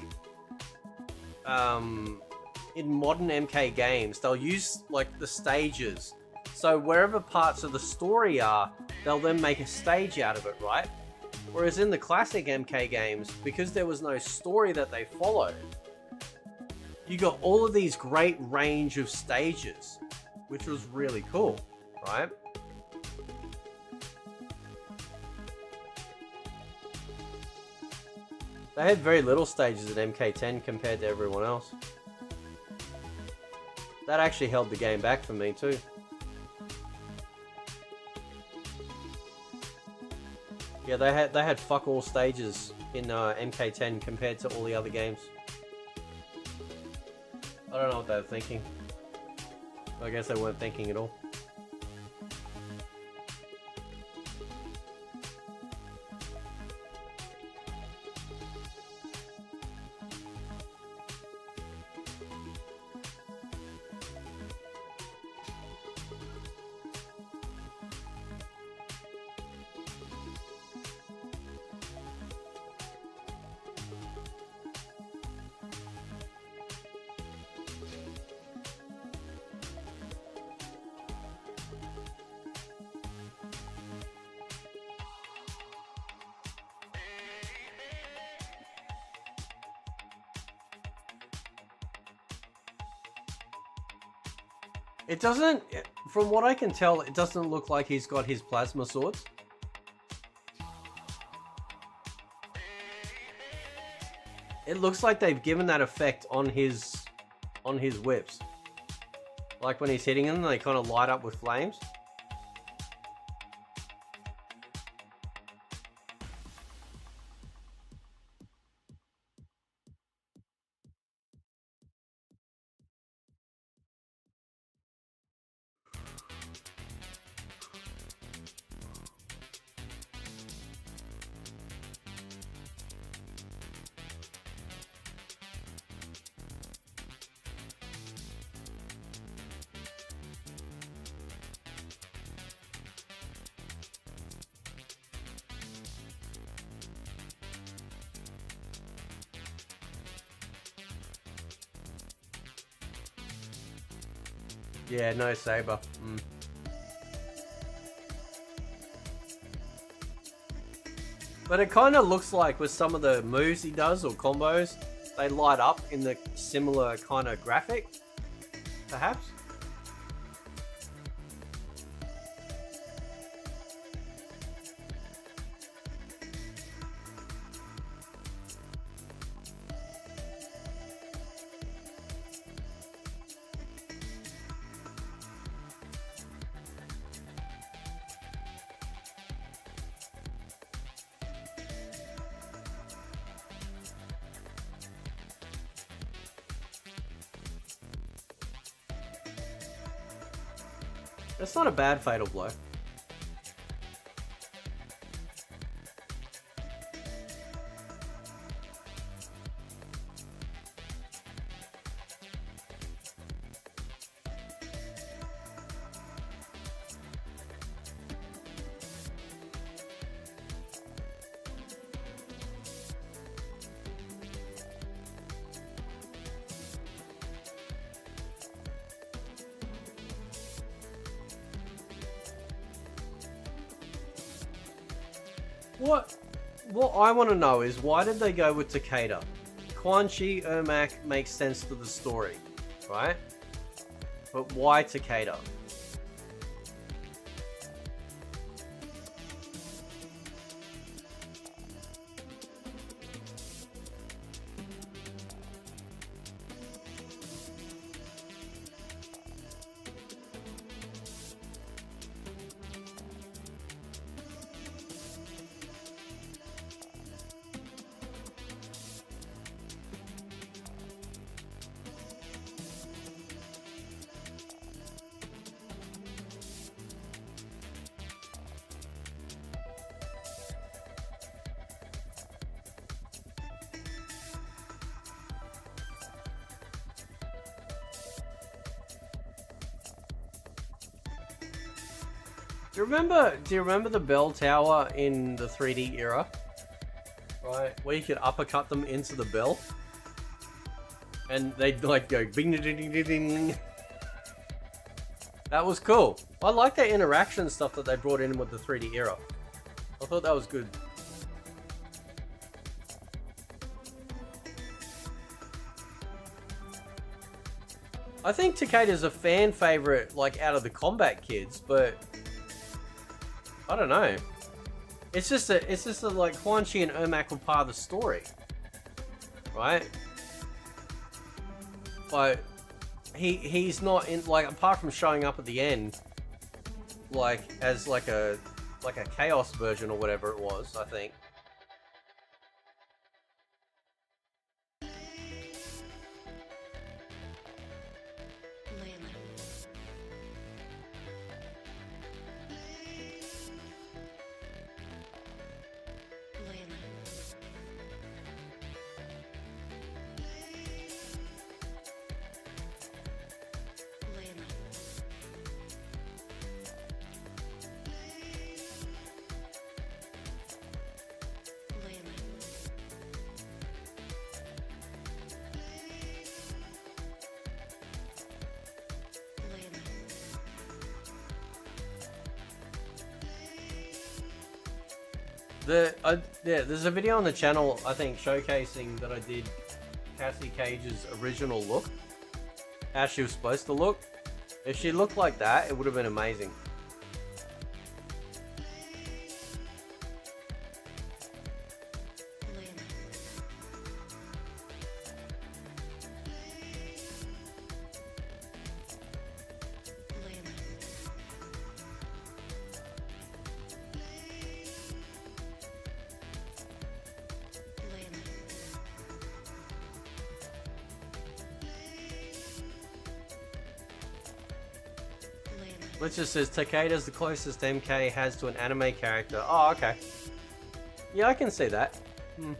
[SPEAKER 1] in modern MK games, they'll use, like, the stages. So wherever parts of the story are, they'll then make a stage out of it, right? Whereas in the classic MK games, because there was no story that they followed, you got all of these great range of stages, which was really cool, right? They had very little stages at MK10 compared to everyone else. That actually held the game back for me too. Yeah, they had fuck all stages in MK10 compared to all the other games. I don't know what they were thinking. I guess they weren't thinking at all. It doesn't, from what I can tell, it doesn't look like he's got his plasma swords. It looks like they've given that effect on his whips. Like when he's hitting them, they kind of light up with flames. Yeah, no saber. But it kind of looks like with some of the moves he does or combos, they light up in the similar kind of graphic, perhaps. That's not a bad fatal blow. What I want to know is why did they go with Takeda? Quan Chi, Ermac makes sense to the story, right? But why Takeda? Do you remember the bell tower in the 3D era? Right, where you could uppercut them into the bell? And they'd like go bing ding ding ding ding. That was cool. I like that interaction stuff that they brought in with the 3D era. I thought that was good. I think Takeda's a fan favorite, like out of the combat kids, but I don't know. It's just a like Quan Chi and Ermac were part of the story, right? But he's not in, like, apart from showing up at the end, like as like a chaos version or whatever it was, I think. Yeah, there's a video on the channel, I think, showcasing that I did Cassie Cage's original look, how she was supposed to look, If she looked like that, it would have been amazing. Which just says Takeda's the closest MK has to an anime character. Oh, okay. Yeah, I can see that. Hmm.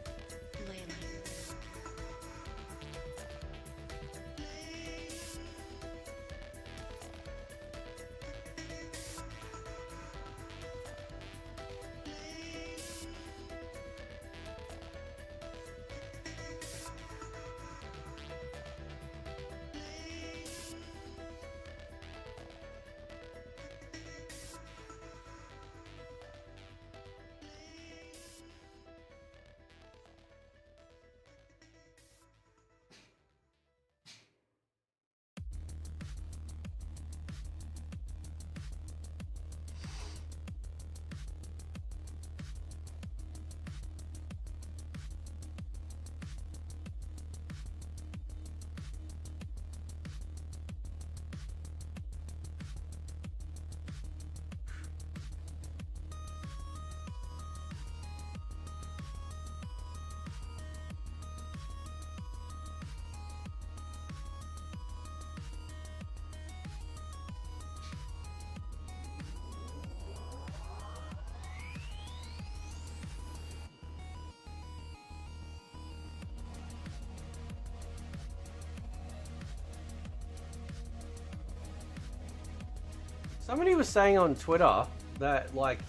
[SPEAKER 1] Somebody was saying on Twitter that like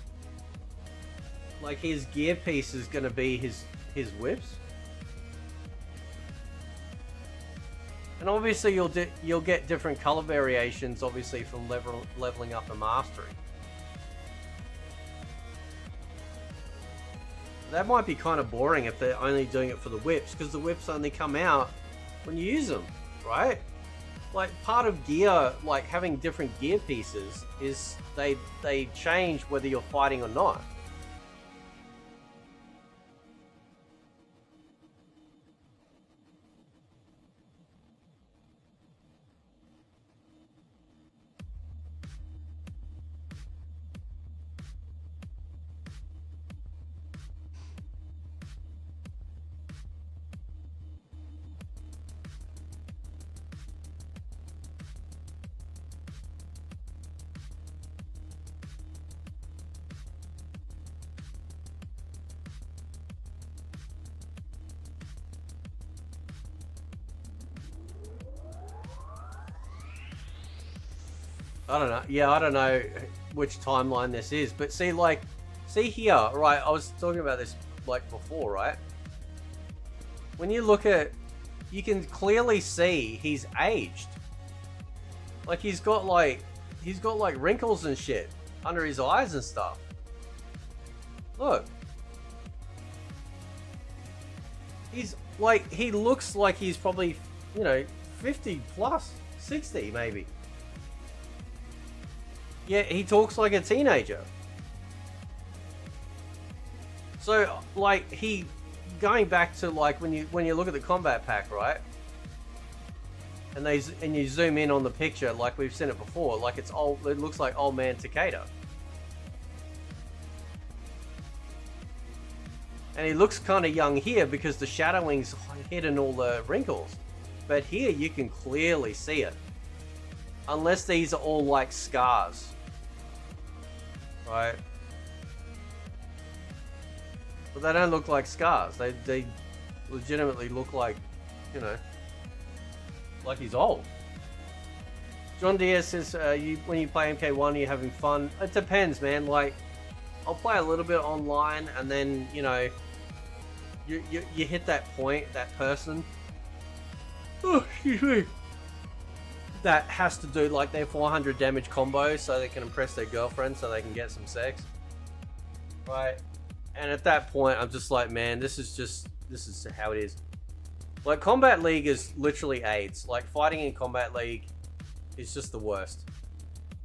[SPEAKER 1] his gear piece is gonna be his whips, and obviously you'll get different color variations, obviously from leveling up and mastering. That might be kind of boring if they're only doing it for the whips, because the whips only come out when you use them, right? Like, part of gear, like having different gear pieces, is they change whether you're fighting or not. I don't know. Yeah, I don't know which timeline this is, but see, like, see here, right? I was talking about this like before, right? When you look at, you can clearly see he's aged. Like he's got like wrinkles and shit under his eyes and stuff. Look. He's like, he looks like he's probably, you know, 50 plus, 60 maybe. Yeah, he talks like a teenager. So, like, going back to like when you look at the combat pack, right? And you zoom in on the picture, like we've seen it before, like it looks like old man Takeda. And he looks kind of young here because the shadowing's hidden all the wrinkles. But here you can clearly see it. Unless these are all like scars. Right? But they don't look like scars. They legitimately look like, you know, like he's old. John Diaz says, when you play MK1, you're having fun. It depends, man. Like, I'll play a little bit online, and then, you know, you hit that point, that person. Oh, excuse me. That has to do like their 400 damage combo so they can impress their girlfriend so they can get some sex. Right? And at that point, I'm just like, man, this is how it is. Like, Combat League is literally AIDS. Like, fighting in Combat League is just the worst.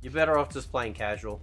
[SPEAKER 1] You're better off just playing casual.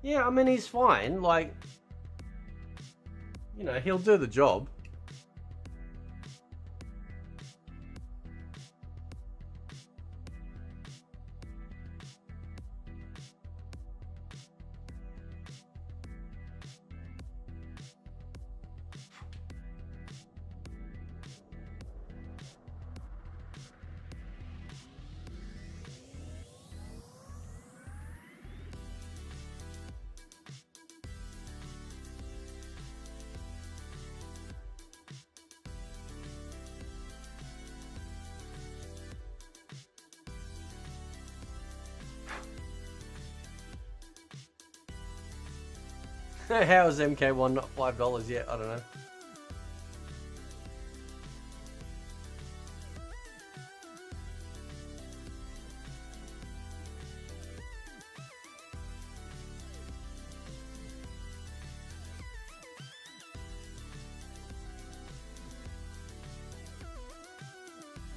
[SPEAKER 1] Yeah, I mean, he's fine. Like, you know, he'll do the job. How is MK1 not $5 yet? I don't know.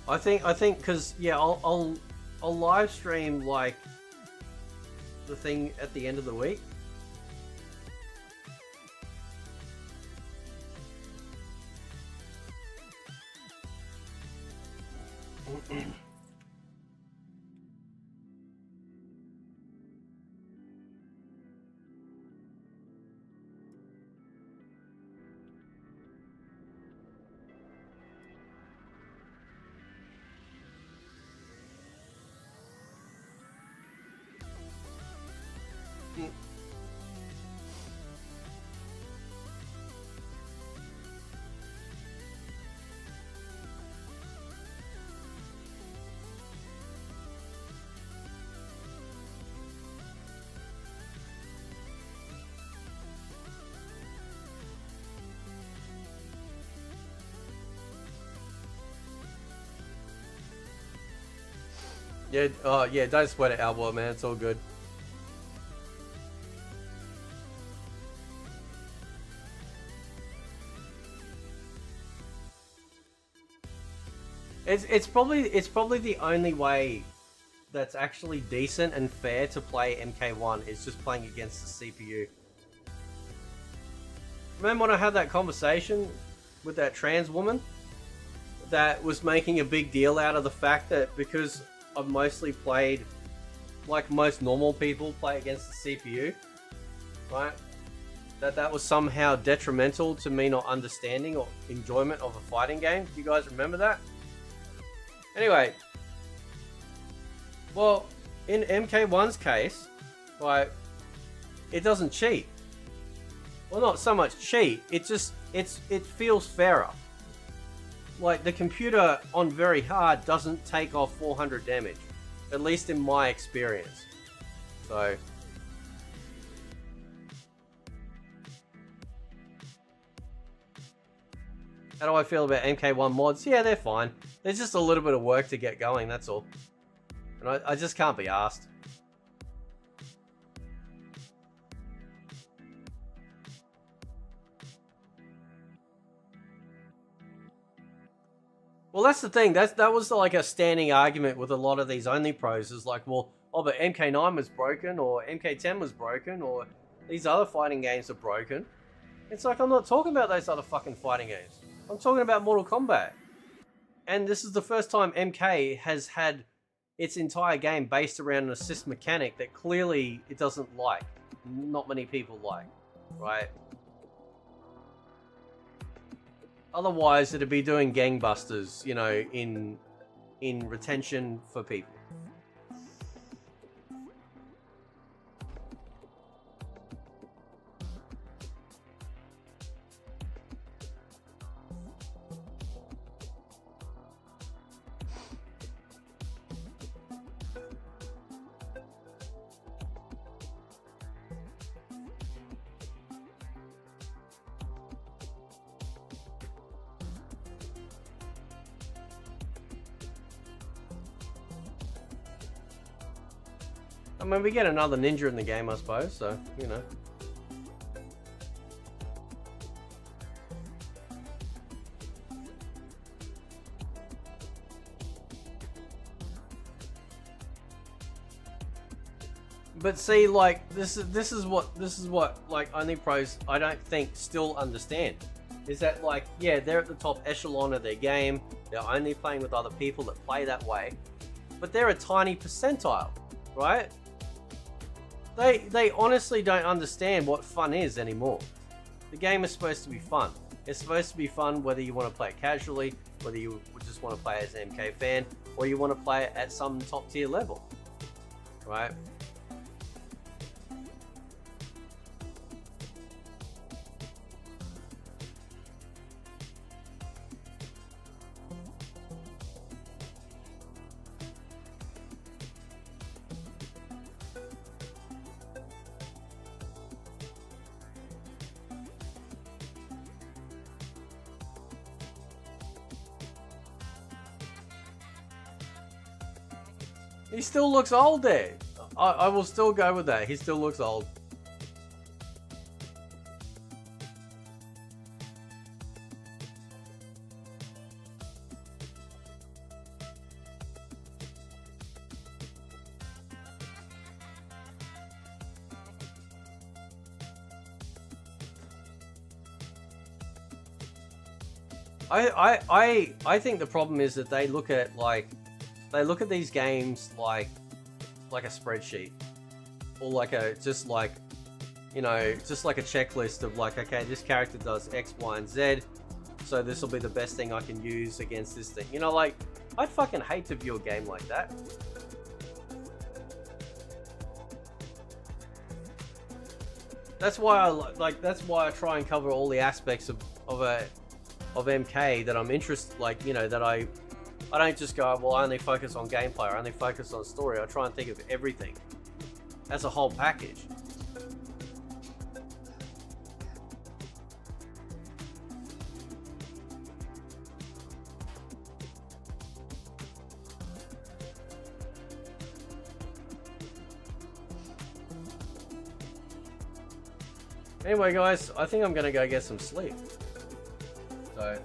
[SPEAKER 1] I think because yeah, I'll live stream like the thing at the end of the week. Yeah, yeah, don't sweat it, Alboy, man. It's all good. It's probably the only way that's actually decent and fair to play MK1 is just playing against the CPU. Remember when I had that conversation with that trans woman that was making a big deal out of the fact that because I've mostly played like most normal people play against the CPU, right? That was somehow detrimental to me not understanding or enjoyment of a fighting game. Do you guys remember that? Anyway, well, in MK1's case, like, it doesn't cheat. Well, not so much cheat. It feels fairer. Like, the computer on very hard doesn't take off 400 damage, at least in my experience. So, how do I feel about MK1 mods? Yeah, they're fine. There's just a little bit of work to get going, that's all. And I just can't be asked. Well, that's the thing. That was like a standing argument with a lot of these only pros. Is like, well, oh, but MK9 was broken, or MK10 was broken, or these other fighting games are broken. It's like, I'm not talking about those other fucking fighting games. I'm talking about Mortal Kombat. And this is the first time MK has had its entire game based around an assist mechanic that clearly it doesn't like. Not many people like, right? Otherwise, it'd be doing gangbusters, you know, in retention for people. I mean, we get another ninja in the game, I suppose, so, you know. But see, like, this is what like only pros I don't think still understand. Is that, like, yeah, they're at the top echelon of their game, they're only playing with other people that play that way, but they're a tiny percentile, right? They honestly don't understand what fun is anymore. The game is supposed to be fun. It's supposed to be fun whether you want to play it casually, whether you just want to play as an MK fan, or you want to play it at some top tier level, right? He still looks old there. I will still go with that. He still looks old. I think the problem is that they look at these games like a spreadsheet, or like a just like a checklist of like, okay, this character does X, Y, and Z, so this will be the best thing I can use against this thing. You know, like, I'd fucking hate to view a game like that. That's why I try and cover all the aspects of MK that I'm interested, like, you know, that I don't just go, well, I only focus on gameplay, I only focus on story. I try and think of everything as a whole package. Anyway, guys, I think I'm gonna go get some sleep. So.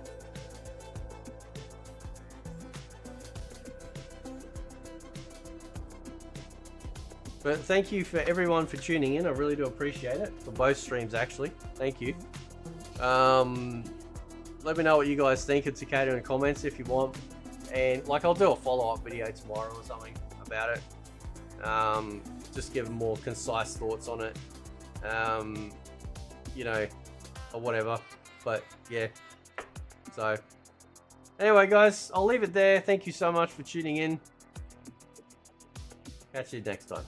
[SPEAKER 1] But thank you for everyone for tuning in. I really do appreciate it. For both streams, actually. Thank you. Let me know what you guys think of Takeda in the comments if you want. And, like, I'll do a follow-up video tomorrow or something about it. Just give more concise thoughts on it. You know, or whatever. But, yeah. So, anyway, guys, I'll leave it there. Thank you so much for tuning in. Catch you next time.